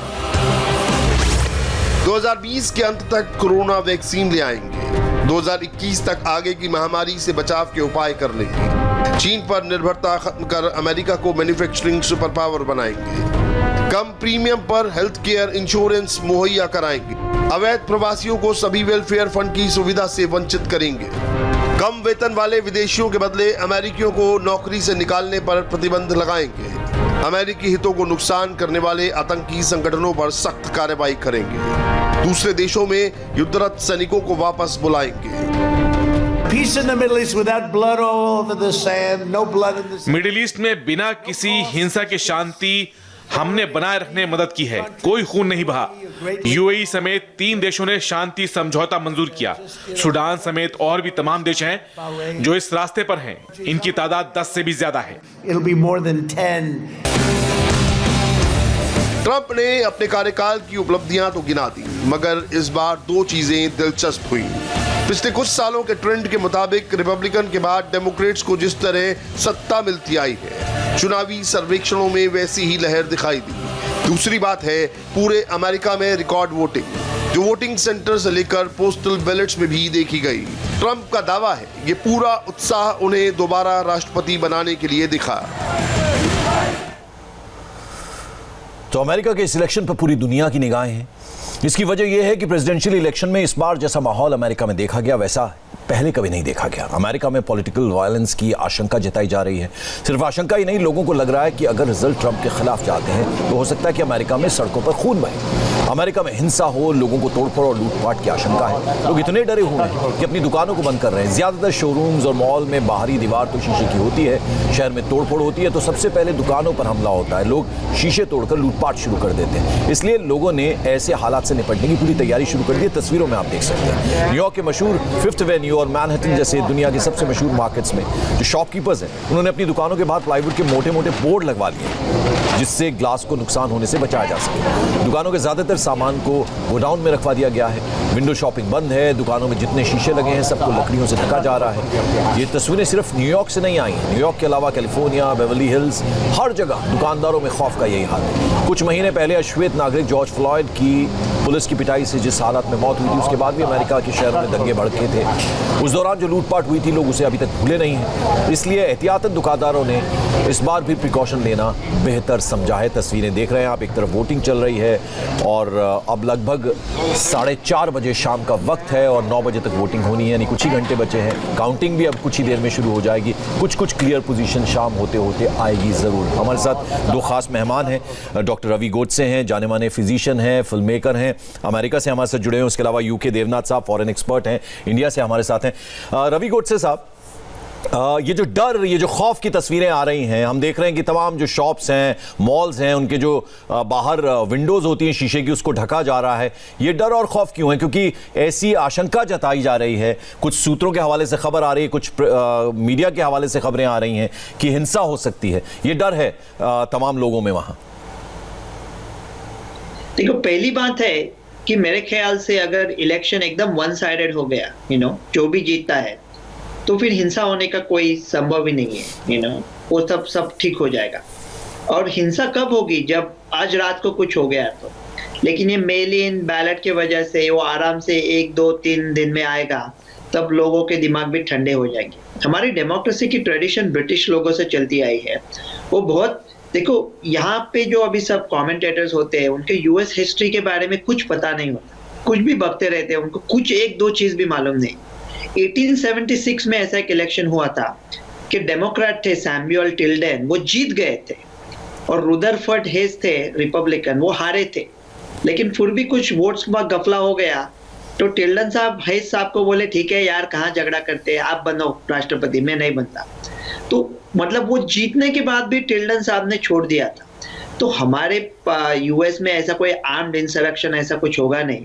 2020 के अंत तक कोरोना वैक्सीन ले आएंगे, 2021 तक आगे की महामारी से बचाव के उपाय कर लेंगे, चीन पर निर्भरता खत्म कर अमेरिका को मैन्युफैक्चरिंग सुपर पावर बनाएंगे, कम प्रीमियम पर हेल्थ केयर इंश्योरेंस मुहैया कराएंगे, अवैध प्रवासियों को सभी वेलफेयर फंड की सुविधा से वंचित करेंगे, कम वेतन वाले विदेशियों के बदले अमेरिकियों को नौकरी से निकालने पर प्रतिबंध लगाएंगे, अमेरिकी हितों को नुकसान करने वाले आतंकी संगठनों पर सख्त कार्रवाई करेंगे, दूसरे देशों में युद्धरत सैनिकों को वापस बुलाएंगे। मिडिल ईस्ट में बिना किसी हिंसा के शांति हमने बनाए रखने में मदद की है। कोई खून नहीं बहा। यूएई समेत 3 देशों ने शांति समझौता मंजूर किया। सूडान समेत और भी तमाम देश हैं जो इस रास्ते पर हैं। इनकी तादाद 10 से भी ज्यादा है। ट्रंप ने अपने कार्यकाल की उपलब्धियां तो गिना दी, मगर इस बार 2 चीजें दिलचस्प हुई। पिछले कुछ सालों के ट्रेंड के मुताबिक रिपब्लिकन के बाद डेमोक्रेट्स को जिस तरह सत्ता मिलती आई है, चुनावी सर्वेक्षणों में वैसी ही लहर दिखाई दी। दूसरी बात है, पूरे अमेरिका में रिकॉर्ड वोटिंग, जो वोटिंग सेंटर से लेकर पोस्टल बैलेट्स में भी देखी गई। ट्रंप का दावा है ये पूरा उत्साह उन्हें दोबारा राष्ट्रपति बनाने के लिए दिखा। तो अमेरिका के इस इलेक्शन पर पूरी दुनिया की निगाहें हैं। इसकी वजह यह है कि प्रेसिडेंशियल इलेक्शन में इस बार जैसा माहौल अमेरिका में देखा गया, वैसा पहले कभी नहीं देखा गया। अमेरिका में पॉलिटिकल वायलेंस की आशंका जताई जा रही है। सिर्फ आशंका ही नहीं, लोगों को लग रहा है कि अगर रिजल्ट ट्रंप के खिलाफ जाते हैं तो हो सकता है कि अमेरिका में सड़कों पर खून बहे, अमेरिका में हिंसा हो, लोगों को तोड़फोड़ और लूटपाट की आशंका है। लोग इतने डरे हुए हैं कि अपनी दुकानों को बंद कर रहे हैं। ज्यादातर शोरूम्स और मॉल में बाहरी दीवार तो शीशे की होती है। शहर में तोड़फोड़ होती है तो सबसे पहले दुकानों पर हमला होता है। लोग शीशे तोड़कर लूटपाट शुरू कर देते हैं। इसलिए लोगों ने ऐसे हालात से निपटने की पूरी तैयारी शुरू कर दी है। तस्वीरों में आप देख सकते हैं न्यूयॉर्क के मशहूर 5th एवेन्यू और मैनहट्टन जैसे दुनिया के सबसे मशहूर मार्केट्स में जो शॉपकीपर्स हैं, उन्होंने अपनी दुकानों के बाहर प्लाईवुड के मोटे मोटे बोर्ड लगवा लिए जिससे ग्लास को नुकसान होने से बचाया जा सके। दुकानों के ज्यादातर ज़्यादातर सामान को गोडाउन में रखवा दिया गया है। विंडो शॉपिंग बंद है, दुकानों में जितने शीशे लगे हैं सबको लकड़ियों से ढका जा रहा है। ये तस्वीरें सिर्फ न्यूयॉर्क से नहीं आई हैं, न्यूयॉर्क के अलावा कैलिफोर्निया, बेवर्ली हिल्स, हर जगह दुकानदारों में खौफ का यही हाल है। कुछ महीने पहले अश्वेत नागरिक जॉर्ज फ्लॉयड की पुलिस की पिटाई से जिस हालत में मौत हुई थी, उसके बाद भी अमेरिका के शहरों में दंगे भड़के थे। उस दौरान जो लूटपाट हुई थी, लोग उसे अभी तक भूले नहीं हैं। इसलिए एहतियातन दुकानदारों ने इस बार भी प्रिकॉशन लेना बेहतर समझा है। तस्वीरें देख रहे हैं आप, एक तरफ वोटिंग चल रही है और अब लगभग 4:30 बजे शाम का वक्त है और 9 बजे तक वोटिंग होनी है, यानी कुछ ही घंटे बचे हैं। काउंटिंग भी अब कुछ ही देर में शुरू हो जाएगी। कुछ क्लियर पोजीशन शाम होते होते आएगी ज़रूर। हमारे साथ दो खास मेहमान हैं। डॉक्टर रवि गोडसे हैं, जाने माने फिजिशियन हैं, फिल्म मेकर हैं, अमेरिका से हमारे साथ जुड़े हैं। उसके अलावा यूके देवनाथ साहब फॉरेन एक्सपर्ट हैं, इंडिया से हमारे साथ हैं। रवि गोडसे साहब, ये जो डर, ये जो खौफ की तस्वीरें आ रही हैं, हम देख रहे हैं कि तमाम जो शॉप्स हैं, मॉल्स हैं, उनके जो बाहर विंडोज़ होती हैं शीशे की, उसको ढका जा रहा है। ये डर और खौफ क्यों है? क्योंकि ऐसी आशंका जताई जा रही है, कुछ सूत्रों के हवाले से खबर आ रही है, कुछ मीडिया के हवाले से खबरें आ रही हैं कि हिंसा हो सकती है। ये डर है तमाम लोगों में वहाँ। देखो, पहली बात है कि मेरे ख्याल से अगर इलेक्शन एकदम वन साइडेड हो गया, जो भी जीतता है, तो फिर हिंसा होने का कोई संभव ही नहीं है। वो सब ठीक हो जाएगा। और हिंसा कब होगी? जब आज रात को कुछ हो गया तो। लेकिन ये मेल इन बैलेट की वजह से वो आराम से 1, 2, 3 दिन में आएगा, तब लोगों के दिमाग भी ठंडे हो जाएंगे। हमारी डेमोक्रेसी की ट्रेडिशन ब्रिटिश लोगों से चलती आई है। वो बहुत, देखो, यहाँ पे जो अभी सब कमेंटेटर्स होते हैं, उनके यूएस हिस्ट्री के बारे में कुछ पता नहीं होता, कुछ भी बकते रहते हैं, उनको कुछ 1-2 चीज भी मालूम नहीं। 1876 में ऐसा एक इलेक्शन हुआ था कि डेमोक्रेट थे सैमुअल टिल्डन, वो जीत गए थे, और रुदरफर्ड हेज थे रिपब्लिकन, वो हारे थे। लेकिन फिर भी कुछ वोट्स में गफला हो गया, तो टिल्डन साहब हेज साहब को बोले, ठीक है यार, कहाँ झगड़ा करते हैं, आप बनो राष्ट्रपति, मैं नहीं बनता। तो मतलब वो जीतने के बाद भी टिल्डन साहब ने छोड़ दिया था। तो हमारे यूएस में ऐसा कोई आर्म्ड इंसरेक्शन ऐसा कुछ होगा नहीं।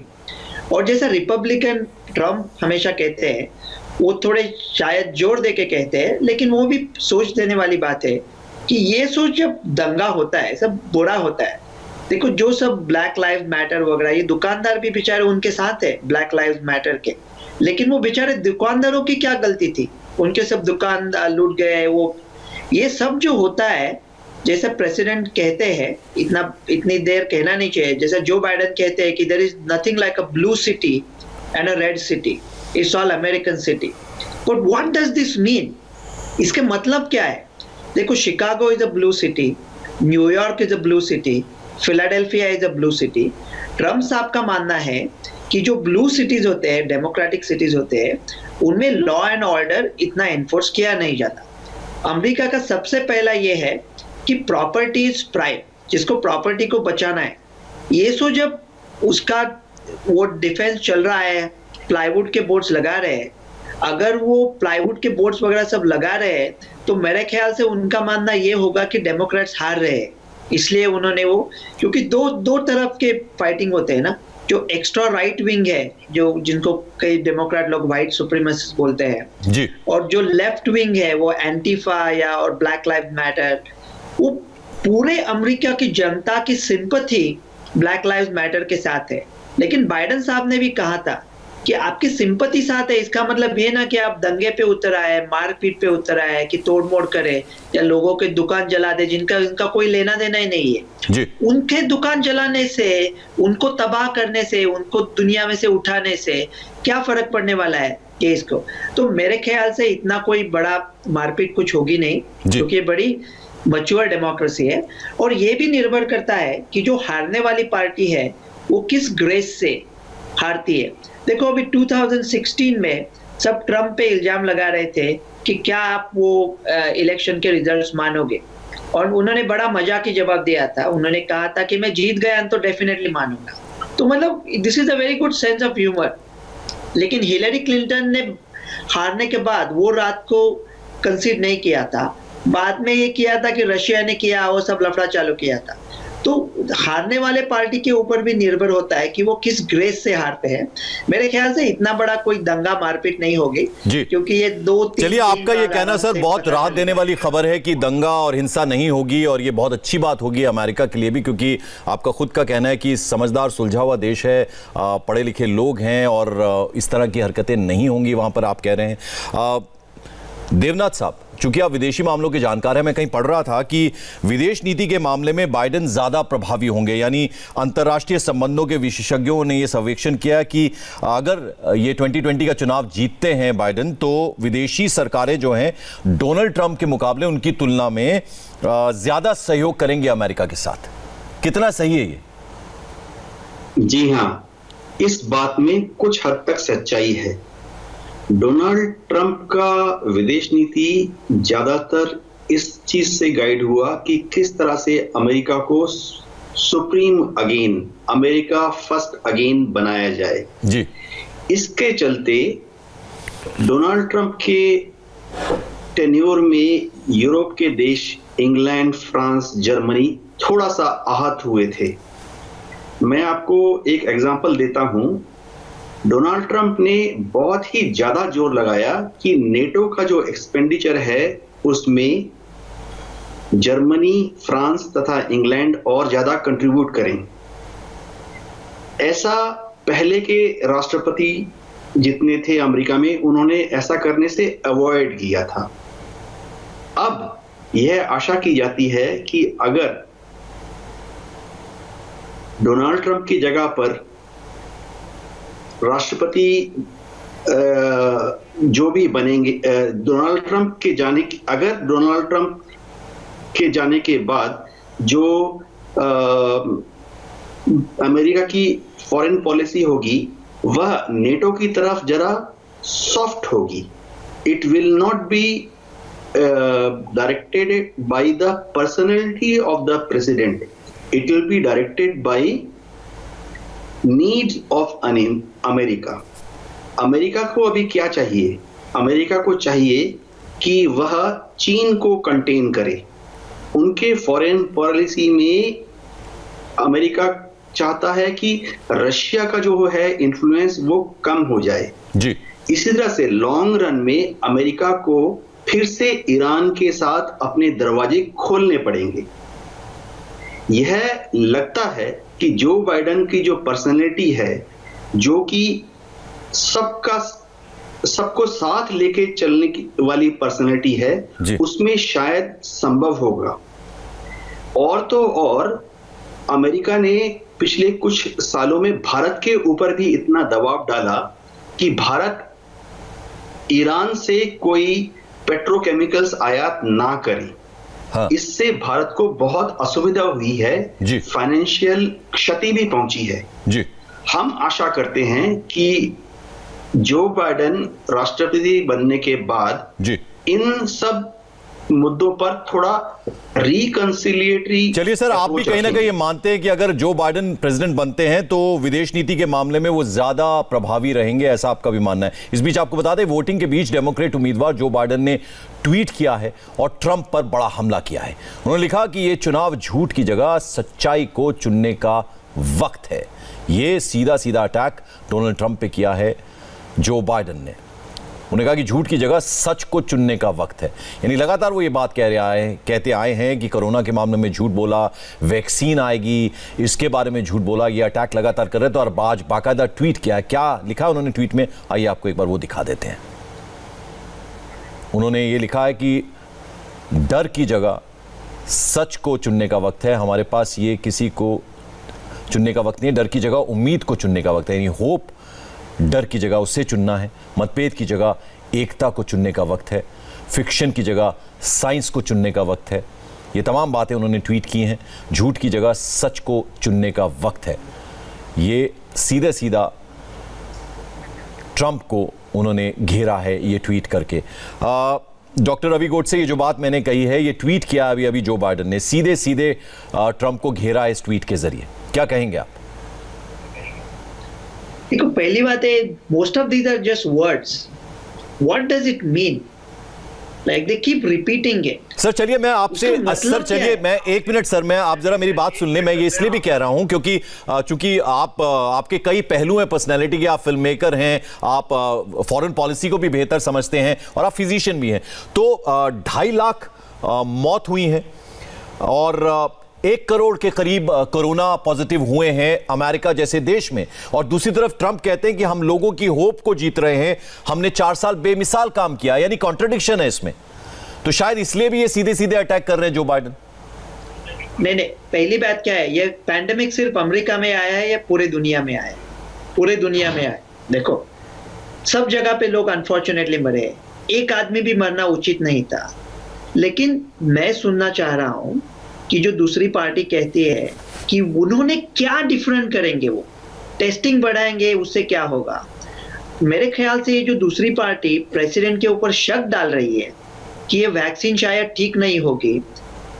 और जैसा रिपब्लिकन ट्रम्प हमेशा कहते हैं, वो थोड़े शायद जोर दे के कहते हैं, लेकिन वो भी सोच देने वाली बात है कि ये सोच, जब दंगा होता है सब बुरा होता है। देखो, जो सब ब्लैक लाइव मैटर वगैरह, ये दुकानदार भी बेचारे उनके साथ है ब्लैक लाइव मैटर के, लेकिन वो बेचारे दुकानदारों की क्या गलती थी? उनके सब दुकान लूट गए। वो ये सब जो होता है, जैसा प्रेसिडेंट कहते हैं, इतनी देर कहना नहीं चाहिए, जैसा जो बाइडेन कहते हैं कि there is nothing like a blue city and a red city, it's all American city. But what does this mean? इसके मतलब क्या है? देखो, Chicago is a blue city, New York is a blue city, Philadelphia is a blue city. Trump साहब का मानना है कि जो ब्लू सिटीज होते हैं, डेमोक्रेटिक सिटीज होते हैं, उनमें लॉ एंड ऑर्डर इतना एनफोर्स किया नहीं जाता। अमेरिका का सबसे पहला ये है कि प्रॉपर्टी इज प्राइम, जिसको प्रॉपर्टी को बचाना है। ये सो जब उसका वो डिफेंस चल रहा है, प्लाईवुड के बोर्ड्स लगा रहे हैं, अगर वो प्लाईवुड के बोर्ड्स वगैरह सब लगा रहे हैं, तो मेरे ख्याल से उनका मानना ये होगा कि डेमोक्रेट्स हार रहे हैं। इसलिए उन्होंने वो, क्योंकि दो तरफ के फाइटिंग होते हैं ना, जो एक्स्ट्रा राइट विंग है, जो जिनको कई डेमोक्रेट लोग व्हाइट सुप्रीमेसिस्ट बोलते हैं जी, और जो लेफ्ट विंग है वो एंटीफा या और ब्लैक लाइव मैटर, वो पूरे अमेरिका की जनता की सिंपैथी ब्लैक लाइव्स मैटर के साथ है। लेकिन बाइडेन साहब ने भी कहा था कि आपकी सिंपैथी साथ है, इसका मतलब ये ना कि आप दंगे पे उतर आए, मारपीट पे उतर आए, कि तोड़मोड़ करे या लोगों के दुकान जला दे, जिनका कोई लेना देना ही नहीं है जी। उनके दुकान जलाने से, उनको तबाह करने से, उनको दुनिया में से उठाने से क्या फर्क पड़ने वाला है केस को? तो मेरे ख्याल से इतना कोई बड़ा मारपीट कुछ होगी नहीं, क्योंकि बड़ी मैच्योर डेमोक्रेसी है। और ये भी निर्भर करता है कि जो हारने वाली पार्टी है वो किस ग्रेस से हारती है। देखो, अभी 2016 में सब ट्रम्प पे इल्जाम लगा रहे थे कि क्या आप वो इलेक्शन के रिजल्ट्स मानोगे, और उन्होंने बड़ा मजाकी जवाब दिया था। उन्होंने कहा था कि मैं जीत गया तो डेफिनेटली मानूंगा। तो मतलब this is a very good sense of humour. लेकिन हिलरी क्लिंटन ने हारने के बाद वो रात को कंसीड नहीं किया था, बाद में ये किया था कि रशिया ने किया, वो सब लफड़ा चालू किया था। तो हारने वाले पार्टी के ऊपर भी निर्भर होता है कि वो किस ग्रेस से हारते हैं। मेरे ख्याल से इतना बड़ा कोई दंगा मारपीट नहीं होगी क्योंकि ये 2-3 चलिए, आपका ये कहना सर बहुत राहत देने वाली खबर है कि दंगा और हिंसा नहीं होगी, और ये बहुत अच्छी बात होगी अमेरिका के लिए भी, क्योंकि आपका खुद का कहना है कि समझदार सुलझा हुआ देश है, पढ़े लिखे लोग हैं और इस तरह की हरकतें नहीं होंगी वहां पर, आप कह रहे हैं। देवनाथ साहब, चूंकि आप विदेशी मामलों के जानकार हैं, मैं कहीं पढ़ रहा था कि विदेश नीति के मामले में बाइडेन ज्यादा प्रभावी होंगे, यानी अंतर्राष्ट्रीय संबंधों के विशेषज्ञों ने यह सर्वेक्षण किया कि अगर ये 2020 का चुनाव जीतते हैं बाइडेन, तो विदेशी सरकारें जो हैं डोनाल्ड ट्रंप के मुकाबले उनकी तुलना में ज्यादा सहयोग करेंगे अमेरिका के साथ। कितना सही है ये? जी हां, इस बात में कुछ हद तक सच्चाई है। डोनाल्ड ट्रंप का विदेश नीति ज्यादातर इस चीज से गाइड हुआ कि किस तरह से अमेरिका को supreme again, America first again बनाया जाए जी। इसके चलते डोनाल्ड ट्रंप के टेन्योर में यूरोप के देश इंग्लैंड, फ्रांस, जर्मनी थोड़ा सा आहत हुए थे। मैं आपको एक एग्जांपल देता हूं। डोनाल्ड ट्रंप ने बहुत ही ज्यादा जोर लगाया कि नेटो का जो एक्सपेंडिचर है उसमें जर्मनी, फ्रांस तथा इंग्लैंड और ज्यादा कंट्रीब्यूट करें। ऐसा पहले के राष्ट्रपति जितने थे अमेरिका में, उन्होंने ऐसा करने से अवॉइड किया था। अब यह आशा की जाती है कि अगर डोनाल्ड ट्रंप की जगह पर राष्ट्रपति जो भी बनेंगे, डोनाल्ड ट्रंप के जाने के बाद जो अमेरिका की फॉरेन पॉलिसी होगी वह नेटो की तरफ जरा सॉफ्ट होगी। It will not be directed by the personality of the president, it will be directed by needs of America. America को अभी क्या चाहिए? अमेरिका को चाहिए कि वह चीन को कंटेन करे। उनके फॉरेन पॉलिसी में अमेरिका चाहता है कि रशिया का जो है इन्फ्लुएंस वो कम हो जाए जी। इसी तरह से लॉन्ग रन में अमेरिका को फिर से ईरान के साथ अपने दरवाजे खोलने पड़ेंगे। यह लगता है कि जो बाइडेन की जो पर्सनैलिटी है, जो कि सबको साथ लेके चलने की वाली पर्सनैलिटी है, उसमें शायद संभव होगा। और तो और अमेरिका ने पिछले कुछ सालों में भारत के ऊपर भी इतना दबाव डाला कि भारत ईरान से कोई पेट्रोकेमिकल्स आयात ना करे। हाँ। इससे भारत को बहुत असुविधा हुई है, फाइनेंशियल क्षति भी पहुंची है जी। हम आशा करते हैं कि जो बाइडेन राष्ट्रपति बनने के बाद जी इन सब मुद्दों पर थोड़ा रिकंसिलिएटरी। चलिए सर, आप भी कहीं ना कहीं ये मानते हैं कि अगर जो बाइडेन प्रेसिडेंट बनते हैं तो विदेश नीति के मामले में वो ज्यादा प्रभावी रहेंगे, ऐसा आपका भी मानना है? इस बीच आपको बता दें, वोटिंग के बीच डेमोक्रेट उम्मीदवार जो बाइडेन ने ट्वीट किया है और ट्रंप पर बड़ा हमला किया है। उन्होंने लिखा कि ये चुनाव झूठ की जगह सच्चाई को चुनने का वक्त है। ये सीधा सीधा अटैक डोनाल्ड ट्रंप पे किया है जो बाइडेन ने। उन्होंने कहा कि झूठ की जगह सच को चुनने का वक्त है। यानी लगातार वो ये बात कहते आए हैं कि कोरोना के मामले में झूठ बोला, वैक्सीन आएगी इसके बारे में झूठ बोला, ये अटैक लगातार कर रहे थे। और आज बाकायदा ट्वीट किया है। क्या लिखा उन्होंने ट्वीट में, आइए आपको एक बार वो दिखा देते हैं। उन्होंने ये लिखा है कि डर की जगह सच को चुनने का वक्त है। हमारे पास ये किसी को चुनने का वक्त नहीं है, डर की जगह उम्मीद को चुनने का वक्त है। यानी होप, डर की जगह उससे चुनना है। मतभेद की जगह एकता को चुनने का वक्त है। फिक्शन की जगह साइंस को चुनने का वक्त है। ये तमाम बातें उन्होंने ट्वीट की हैं। झूठ की जगह सच को चुनने का वक्त है। ये सीधा सीधा ट्रंप को उन्होंने घेरा है ये ट्वीट करके। डॉक्टर रवि गोडसे, ये जो बात मैंने कही है, ये ट्वीट किया अभी जो बाइडेन ने, सीधे सीधे ट्रंप को घेरा इस ट्वीट के जरिए। क्या कहेंगे आप? देखो, पहली बात है, most of these are just words. What does it mean? Like they keep repeating it. Sir चलिए मैं आपसे सर चलिए मैं 1 मिनट सर मैं आप जरा मेरी बात सुन लें। मैं ये इसलिए भी कह रहा हूं क्योंकि चूंकि आपके कई पहलू हैं पर्सनैलिटी के, आप फिल्म मेकर हैं, आप फॉरेन पॉलिसी को भी बेहतर समझते हैं और आप फिजिशियन भी हैं। तो 2.5 लाख मौत हुई हैं और 1 करोड़ के करीब कोरोना पॉजिटिव हुए हैं अमेरिका जैसे देश में, और दूसरी तरफ ट्रंप कहते हैं कि हम लोगों की होप को जीत रहे हैं, हमने 4 साल बेमिसाल काम किया, यानी कॉन्ट्रडिक्शन है इसमें। तो शायद इसलिए भी ये सीधे सीधे अटैक कर रहे हैं जो बाइडेन। नहीं, पहली बात क्या है, ये पैंडेमिक सिर्फ अमेरिका में आया है या पूरे दुनिया में आया है? पूरे दुनिया में आया। देखो सब जगह पे लोग अनफॉर्चुनेटली मरे हैं, एक आदमी भी मरना उचित नहीं था। लेकिन मैं सुनना चाह रहा हूं कि जो दूसरी पार्टी कहती है कि उन्होंने क्या डिफरेंट करेंगे, वो टेस्टिंग बढ़ाएंगे, उससे क्या होगा। मेरे ख्याल से ये जो दूसरी पार्टी प्रेसिडेंट के ऊपर शक डाल रही है कि ये वैक्सीन शायद ठीक नहीं होगी,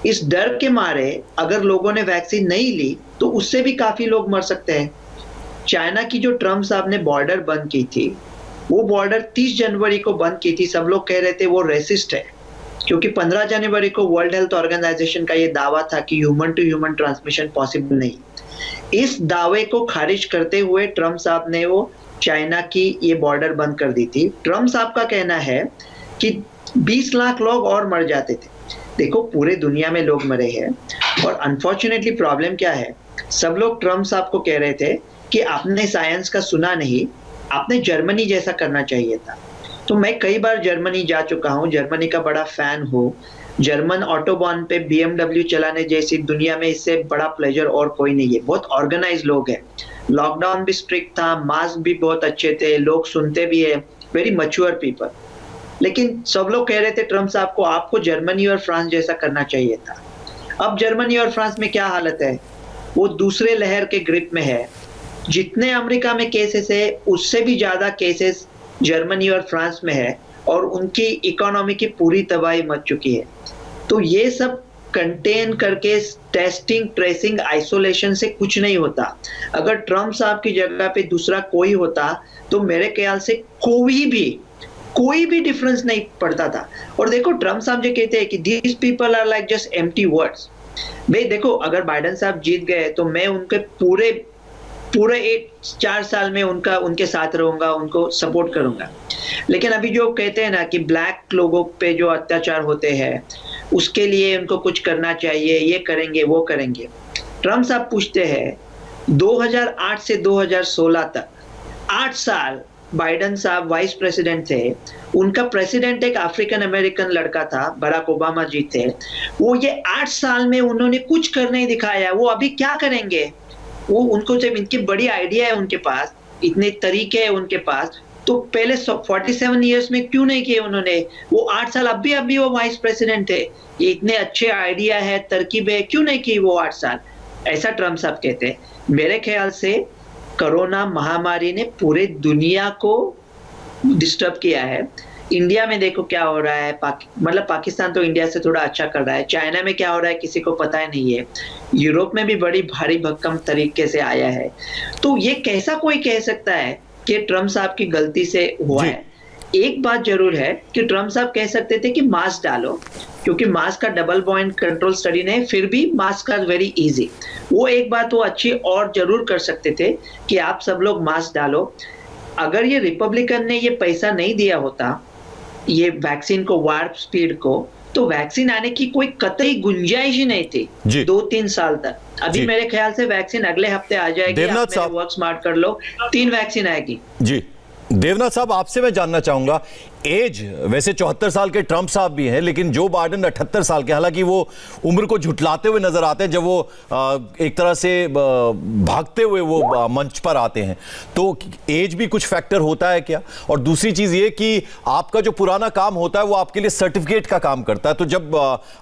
इस डर के मारे अगर लोगों ने वैक्सीन नहीं ली तो उससे भी काफी लोग मर सकते हैं। चाइना की जो ट्रम्प साहब ने बॉर्डर बंद की थी, वो बॉर्डर 30 जनवरी को बंद की थी। सब लोग कह रहे थे वो रेसिस्ट है, क्योंकि 15 जनवरी को वर्ल्ड हेल्थ ऑर्गेनाइजेशन का ये दावा था कि human to human transmission possible नहीं। इस दावे को खारिज करते हुए ट्रम्प साहब ने वो चाइना की ये बॉर्डर बंद कर दी थी। ट्रम्प साहब का कहना है कि 20 लाख लोग और मर जाते थे। देखो पूरे दुनिया में लोग मरे हैं, और अनफॉर्चुनेटली प्रॉब्लम क्या है, सब लोग ट्रम्प साहब को कह रहे थे कि आपने साइंस का सुना नहीं, आपने जर्मनी जैसा करना चाहिए था। तो मैं कई बार जर्मनी जा चुका हूँ, जर्मनी का बड़ा फैन हूँ। जर्मन ऑटोबान पे BMW चलाने जैसी दुनिया में इससे बड़ा प्लेजर और कोई नहीं है। बहुत ऑर्गेनाइज लोग हैं, लॉकडाउन भी स्ट्रिक्ट था, मास्क भी बहुत अच्छे थे, लोग सुनते भी है, वेरी मैच्योर पीपल। लेकिन सब लोग कह रहे थे ट्रम्प साहब को आपको जर्मनी और फ्रांस जैसा करना चाहिए था। अब जर्मनी और फ्रांस में क्या हालत है, वो दूसरे लहर के ग्रिप में है। जितने अमेरिका में केसेस है उससे भी ज्यादा केसेस जर्मनी और फ्रांस में है, और उनकी इकोनॉमी की पूरी तबाही मच चुकी है। तो ये सब कंटेन करके टेस्टिंग, ट्रेसिंग, आइसोलेशन से कुछ नहीं होता। अगर ट्रम्प साहब की जगह पे दूसरा कोई होता तो मेरे ख्याल से कोई भी डिफरेंस नहीं पड़ता था। और देखो ट्रम्प साहब जो कहते हैं कि these people are like just empty words. भाई देखो अगर बाइडेन साहब जीत गए तो मैं उनके पूरे 4 साल में उनके साथ रहूंगा, उनको सपोर्ट करूंगा। लेकिन अभी जो कहते हैं ना कि ब्लैक लोगों पे जो अत्याचार होते हैं उसके लिए उनको कुछ करना चाहिए, ये करेंगे वो करेंगे। ट्रम्प साहब पूछते हैं 2008 से 2016 तक 8 साल बाइडेन साहब वाइस प्रेसिडेंट थे, उनका प्रेसिडेंट एक अफ्रीकन अमेरिकन लड़का था, बराक ओबामा जी थे। वो ये 8 साल में उन्होंने कुछ कर नहीं दिखाया, वो अभी क्या करेंगे? वो उनको जब इनकी बड़ी आइडिया है उनके पास, इतने तरीके हैं उनके पास, तो पहले 47 इयर्स में क्यों नहीं किए उन्होंने? वो 8 साल अभी वो वाइस प्रेसिडेंट थे, ये इतने अच्छे आइडिया है, तरकीब है, क्यों नहीं की वो 8 साल? ऐसा ट्रम्प साहब कहते हैं। मेरे ख्याल से कोरोना महामारी ने पूरे दुनिया को डिस्टर्ब किया है। इंडिया में देखो क्या हो रहा है, मतलब पाकिस्तान तो इंडिया से थोड़ा अच्छा कर रहा है, चाइना में क्या हो रहा है किसी को पता ही नहीं है, यूरोप में भी बड़ी भारी भक्कम तरीके से आया है। तो ये कैसा कोई कह सकता है कि ट्रम्प साहब की गलती से हुआ है? एक बात जरूर है कि ट्रम्प साहब कह सकते थे कि मास्क डालो, क्योंकि मास्क का डबल पॉइंट कंट्रोल स्टडी नहीं, फिर भी मास्क का वेरी इजी। वो एक बात वो अच्छी और जरूर कर सकते थे कि आप सब लोग मास्क डालो। अगर ये रिपब्लिकन ने ये पैसा नहीं दिया होता ये वैक्सीन को, वार्प स्पीड को, तो वैक्सीन आने की कोई कतई गुंजाइश ही नहीं थी 2-3 साल तक। अभी मेरे ख्याल से वैक्सीन अगले हफ्ते आ जाएगी, आप वर्क स्मार्ट कर लो, 3 वैक्सीन आएगी। जी देवनाथ साहब, आपसे मैं जानना चाहूंगा, एज वैसे 74 साल के ट्रम्प साहब भी हैं, लेकिन जो बाइडेन 78 साल के, हालांकि वो उम्र को झुटलाते हुए नजर आते हैं जब वो एक तरह से भागते हुए वो मंच पर आते हैं, तो एज भी कुछ फैक्टर होता है क्या? और दूसरी चीज ये कि आपका जो पुराना काम होता है वो आपके लिए सर्टिफिकेट का काम करता है, तो जब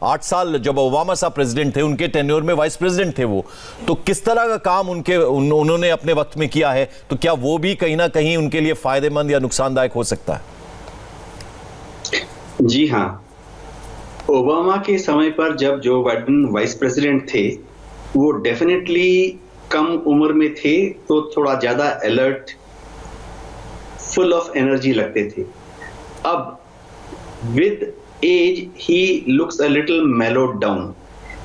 8 साल जब ओबामा साहब प्रेसिडेंट थे, उनके टेन्योर में वाइस प्रेसिडेंट थे वो, तो किस तरह का काम उन्होंने अपने वक्त में किया है, तो क्या वो भी कहीं ना कहीं उनके लिए फायदेमंद या नुकसानदायक हो सकता है? जी हाँ, ओबामा के समय पर जब जो बाइडेन वाइस प्रेसिडेंट थे वो डेफिनेटली कम उम्र में थे, तो थोड़ा ज्यादा अलर्ट, फुल ऑफ एनर्जी लगते थे। अब with age he looks a little mellowed down,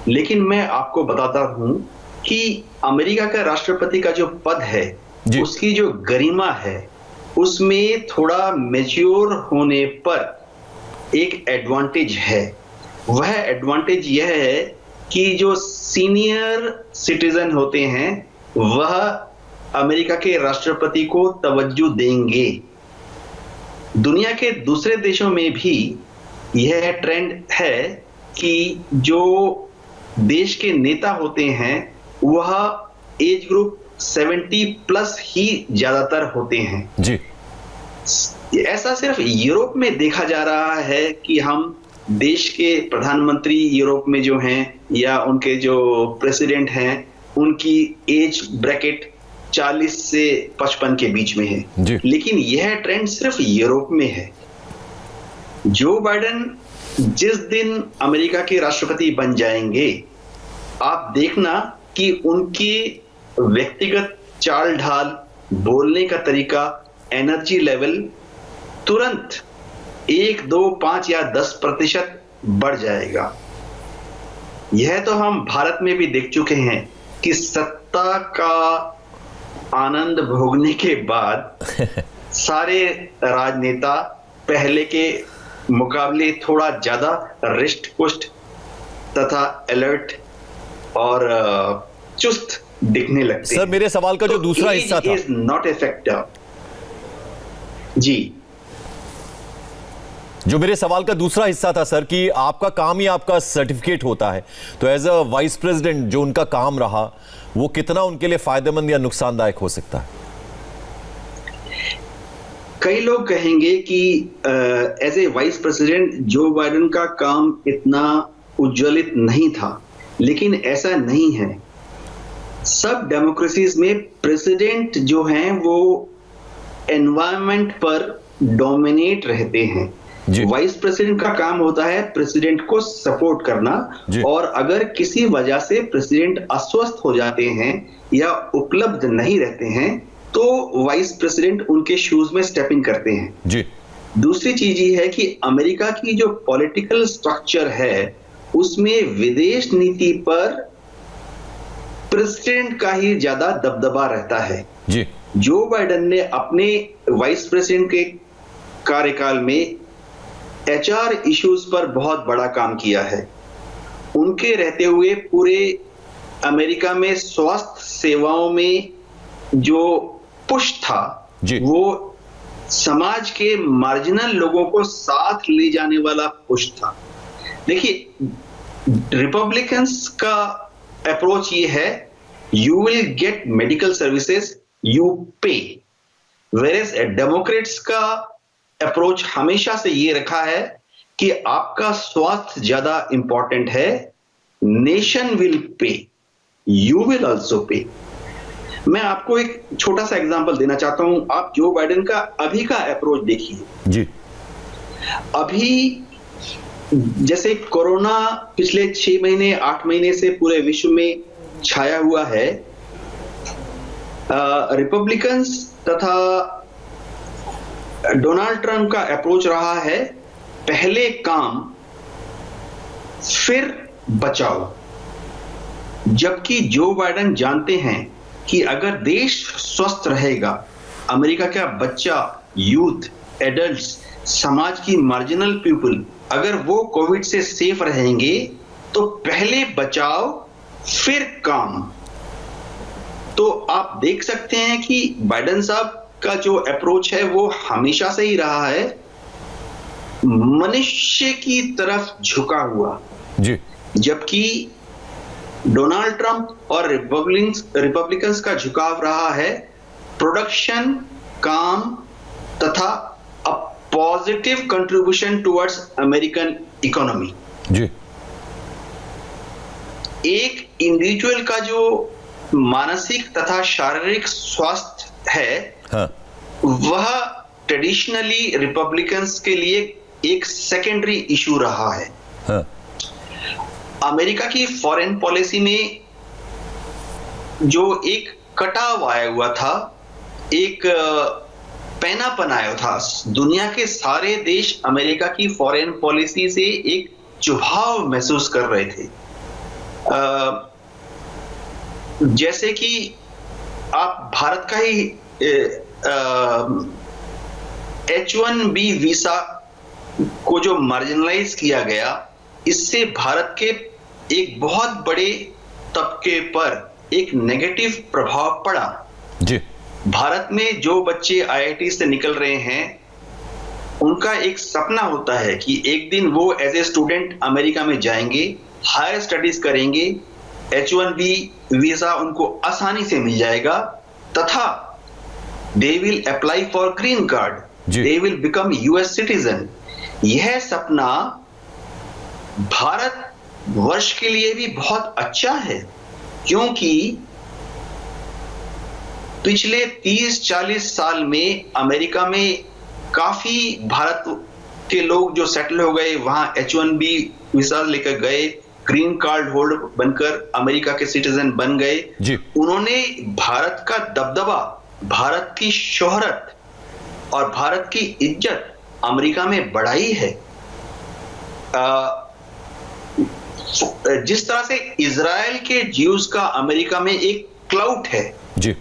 लेकिन मैं आपको बताता हूं कि अमेरिका का राष्ट्रपति का जो पद है उसकी जो गरिमा है उसमें थोड़ा मैच्योर होने पर एक एडवांटेज है। वह एडवांटेज यह है कि जो सीनियर सिटीजन होते हैं वह अमेरिका के राष्ट्रपति को तवज्जो देंगे। दुनिया के दूसरे देशों में भी यह ट्रेंड है कि जो देश के नेता होते हैं वह एज ग्रुप 70 प्लस ही ज्यादातर होते हैं जी। ऐसा सिर्फ यूरोप में देखा जा रहा है कि हम देश के प्रधानमंत्री यूरोप में जो हैं या उनके जो प्रेसिडेंट हैं उनकी एज ब्रैकेट 40 से 55 के बीच में है, लेकिन यह ट्रेंड सिर्फ यूरोप में है। जो बाइडेन जिस दिन अमेरिका के राष्ट्रपति बन जाएंगे आप देखना कि उनके व्यक्तिगत चाल ढाल, बोलने का तरीका, एनर्जी लेवल तुरंत 1, 2, 5 या 10% बढ़ जाएगा। यह तो हम भारत में भी देख चुके हैं कि सत्ता का आनंद भोगने के बाद सारे राजनेता पहले के मुकाबले थोड़ा ज्यादा रिष्ट पुष्ट तथा अलर्ट और चुस्त दिखने लगते हैं। सर मेरे सवाल का जो दूसरा हिस्सा था, नॉट ए फैक्टर। जी, जो मेरे सवाल का दूसरा हिस्सा था सर कि आपका काम ही आपका सर्टिफिकेट होता है, तो एज अ वाइस प्रेसिडेंट जो उनका काम रहा वो कितना उनके लिए फायदेमंद या नुकसानदायक हो सकता है? कई लोग कहेंगे कि as a vice president Joe Biden का काम इतना उज्ज्वलित नहीं था, लेकिन ऐसा नहीं है। सब डेमोक्रेसीज में प्रेसिडेंट जो हैं वो एनवायरनमेंट पर डोमिनेट रहते हैं। वाइस प्रेसिडेंट का काम होता है प्रेसिडेंट को सपोर्ट करना, और अगर किसी वजह से प्रेसिडेंट अस्वस्थ हो जाते हैं या उपलब्ध नहीं रहते हैं तो वाइस प्रेसिडेंट उनके शूज में स्टेप इन करते हैं। जी। दूसरी चीज ये है कि अमेरिका की जो पॉलिटिकल स्ट्रक्चर है उसमें विदेश नीति पर प्रेसिडेंट का ही ज्यादा दबदबा रहता है। जी। जो बाइडेन ने अपने वाइस प्रेसिडेंट के कार्यकाल में एचआर इश्यूज पर बहुत बड़ा काम किया है। उनके रहते हुए पूरे अमेरिका में स्वास्थ्य सेवाओं में जो पुश था वो समाज के मार्जिनल लोगों को साथ ले जाने वाला पुश था। देखिए, रिपब्लिकन्स का अप्रोच ये है you will get medical services, you पे, वेयरएज डेमोक्रेट्स का अप्रोच हमेशा से ये रखा है कि आपका स्वास्थ्य ज्यादा इंपॉर्टेंट है, nation will pay, you will also पे। मैं आपको एक छोटा सा एग्जांपल देना चाहता हूं। आप जो बाइडेन का अभी का अप्रोच देखिए। जी। अभी जैसे कोरोना पिछले 6 महीने 8 महीने से पूरे विश्व में छाया हुआ है, रिपब्लिकन्स तथा डोनाल्ड ट्रंप का अप्रोच रहा है पहले काम फिर बचाओ, जबकि जो बाइडेन जानते हैं कि अगर देश स्वस्थ रहेगा, अमेरिका का बच्चा, यूथ, एडल्ट्स, समाज की मार्जिनल पीपल अगर वो कोविड से सेफ रहेंगे तो पहले बचाओ फिर काम। तो आप देख सकते हैं कि बाइडेन साहब का जो अप्रोच है वो हमेशा से ही रहा है मनुष्य की तरफ झुका हुआ। जी। जबकि डोनाल्ड ट्रंप और रिपब्लिकन्स का झुकाव रहा है प्रोडक्शन, काम तथा a positive contribution towards American economy. जी। एक इंडिविजुअल का जो मानसिक तथा शारीरिक स्वास्थ्य है, हाँ, वह ट्रेडिशनली रिपब्लिकन्स के लिए एक सेकेंडरी इशू रहा है। हाँ। अमेरिका की फॉरेन पॉलिसी में जो एक कटाव आया हुआ था, एक पैनापन आया था। दुनिया के सारे देश अमेरिका की फॉरेन पॉलिसी से एक चुभाव महसूस कर रहे थे। जैसे कि आप भारत का ही H-1B वीसा को जो मार्जिनलाइज किया गया, इससे भारत के एक बहुत बड़े तबके पर एक नेगेटिव प्रभाव पड़ा। जी। भारत में जो बच्चे IIT से निकल रहे हैं, उनका एक सपना होता है कि एक दिन वो एज ए स्टूडेंट अमेरिका में जाएंगे, हायर स्टडीज करेंगे, H-1B वीजा उनको आसानी से मिल जाएगा तथा they will apply for green card, they will become US citizen. यह सपना भारत वर्ष के लिए भी बहुत अच्छा है, क्योंकि पिछले 30-40 साल में अमेरिका में काफी भारत के लोग जो सेटल हो गए, वहां H-1B वीजा लेकर गए, ग्रीन कार्ड होल्डर बनकर अमेरिका के सिटीजन बन गए। उन्होंने भारत का दबदबा, भारत की शोहरत और भारत की इज्जत अमेरिका में बढ़ाई है। जिस तरह से इजराइल के ज्यूज का अमेरिका में एक क्लाउट है जी,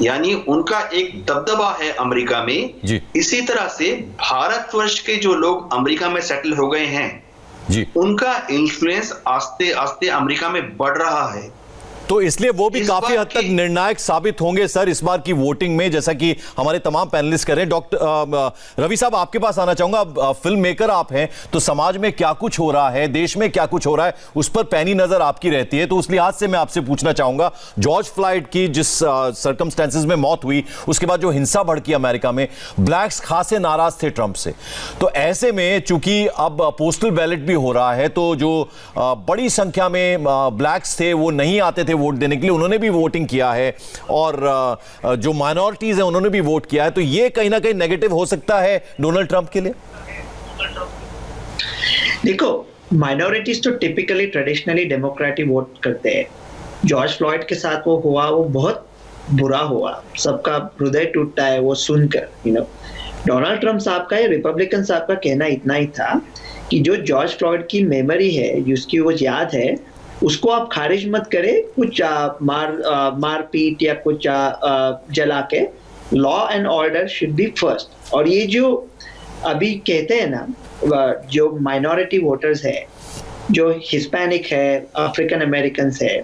यानी उनका एक दबदबा है अमेरिका में जी, इसी तरह से भारतवर्ष के जो लोग अमेरिका में सेटल हो गए हैं जी, उनका इन्फ्लुएंस आस्ते आस्ते अमेरिका में बढ़ रहा है। तो इसलिए वो भी काफी हद तक निर्णायक साबित होंगे सर इस बार की वोटिंग में, जैसा कि हमारे तमाम पैनलिस्ट कर रहे हैं। डॉक्टर रवि साहब, आपके पास आना चाहूंगा। फिल्म मेकर आप हैं, तो समाज में क्या कुछ हो रहा है, देश में क्या कुछ हो रहा है, उस पर पैनी नजर आपकी रहती है। तो उस लिहाज से मैं आपसे पूछना चाहूंगा, जॉर्ज फ्लॉयड की जिस सर्कमस्टेंसेस में मौत हुई, उसके बाद जो हिंसा भड़की अमेरिका में, ब्लैक्स खासे नाराज थे ट्रंप से। तो ऐसे में चूंकि अब पोस्टल बैलेट भी हो रहा है, तो जो बड़ी संख्या में ब्लैक्स थे वो नहीं आते थे वोट देने के लिए, उन्होंने भी वोटिंग किया है, और जो माइनॉरिटीज हैं उन्होंने भी वोट किया है। तो ये कहीं ना कहीं नेगेटिव हो सकता है डोनाल्ड ट्रंप के लिए। देखो, माइनॉरिटीज तो टिपिकली ट्रेडिशनली डेमोक्रेटिक वोट करते हैं। जॉर्ज फ्लॉयड के साथ वो हुआ, वो बहुत बुरा हुआ, सबका हृदय टूटता है वो सुनकर। डोनाल्ड ट्रंप साहब का या रिपब्लिकन साहब का कहना इतना ही था कि जो जॉर्ज फ्लॉयड की मेमोरी है, जिसकी वो याद है, उसको आप खारिज मत करें कुछ मारपीट या कुछ जला के। Law and order should be first. और ये जो अभी कहते हैं ना, जो माइनॉरिटी वोटर्स है, जो हिस्पैनिक है, अफ्रीकन अमेरिकन है,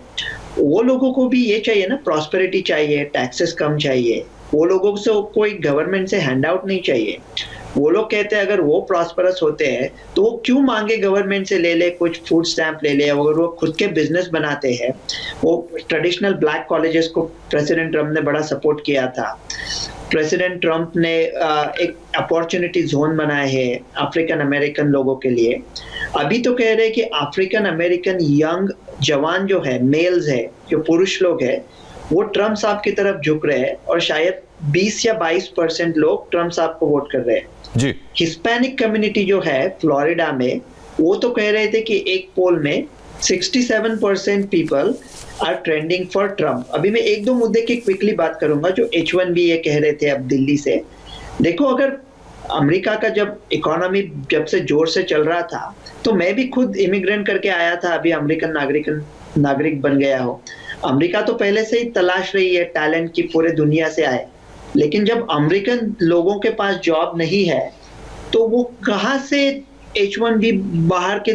वो लोगों को भी ये चाहिए ना, प्रॉस्पेरिटी चाहिए, टैक्सेस कम चाहिए। वो लोगों से कोई गवर्नमेंट से हैंड आउट नहीं चाहिए। वो लोग कहते हैं अगर वो प्रॉस्परस होते हैं तो वो क्यों मांगे गवर्नमेंट से ले ले, कुछ फूड स्टैंप ले ले। अगर वो खुद के बिजनेस बनाते हैं, वो ट्रेडिशनल ब्लैक कॉलेजेस को प्रेसिडेंट ट्रंप ने बड़ा सपोर्ट किया था। प्रेसिडेंट ट्रंप ने एक अपॉर्चुनिटी जोन बनाए हैं अफ्रीकन अमेरिकन लोगों के लिए। अभी तो कह रहे हैं कि अफ्रीकन अमेरिकन यंग जवान जो है, मेल्स है, जो पुरुष लोग हैं, वो ट्रंप साहब की तरफ झुक रहे हैं, और शायद 20 या 22% लोग ट्रंप साहब को वोट कर रहे हैं जी। हिस्पैनिक कम्युनिटी जो है फ्लोरिडा में, वो तो कह रहे थे कि एक पोल में 67% people are trending for Trump. अभी मैं एक दो मुद्दे की क्विकली बात करूंगा जो H-1B ये कह रहे थे अब दिल्ली से। देखो, अगर अमेरिका का जब इकोनॉमी जब से जोर से चल रहा था, तो मैं भी खुद इमिग्रेंट करके आया था, अभी अमेरिकन नागरिक बन गया हो। अमेरिका तो पहले से ही तलाश रही है टैलेंट की, पूरे दुनिया से आए। लेकिन जब अमेरिकन लोगों के पास जॉब नहीं है, तो वो कहाँ से H-1B बाहर के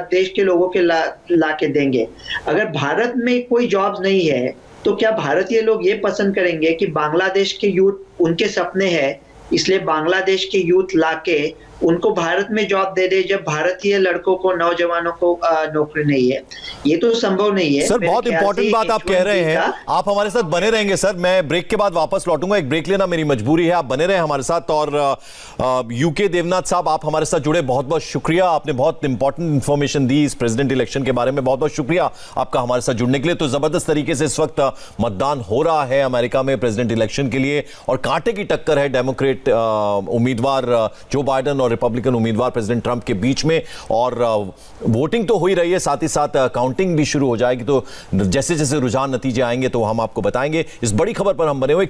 देश के लोगों के ला के देंगे। अगर भारत में कोई जॉब्स नहीं है, तो क्या भारतीय लोग ये पसंद करेंगे कि बांग्लादेश के यूथ, उनके सपने हैं इसलिए बांग्लादेश के यूथ लाके उनको भारत में जॉब दे दे, जब भारतीय लड़कों को, नौजवानों को नौकरी नहीं है? ये तो संभव नहीं है। सर, बहुत इंपॉर्टेंट बात आप कह रहे हैं। आप हमारे साथ बने रहेंगे सर, मैं ब्रेक के बाद वापस लौटूंगा। एक ब्रेक लेना मेरी मजबूरी है, आप बने रहे हमारे साथ। और यूके देवनाथ साहब, आप हमारे साथ जुड़े, बहुत बहुत शुक्रिया। आपने बहुत इंपॉर्टेंट इंफॉर्मेशन दी इस प्रेसिडेंट इलेक्शन के बारे में। बहुत बहुत शुक्रिया आपका हमारे साथ जुड़ने के लिए। तो जबरदस्त तरीके से इस वक्त मतदान हो रहा है अमेरिका में प्रेसिडेंट इलेक्शन के लिए, और कांटे की टक्कर है डेमोक्रेट उम्मीदवार जो बाइडेन और रिपब्लिकन उम्मीदवार प्रेसिडेंट ट्रंप के बीच में। और वोटिंग तो हो ही रही है, साथ ही साथ काउंटिंग भी शुरू हो जाएगी। तो जैसे जैसे रुझान नतीजे आएंगे तो हम आपको बताएंगे। इस बड़ी खबर पर हम बने हुए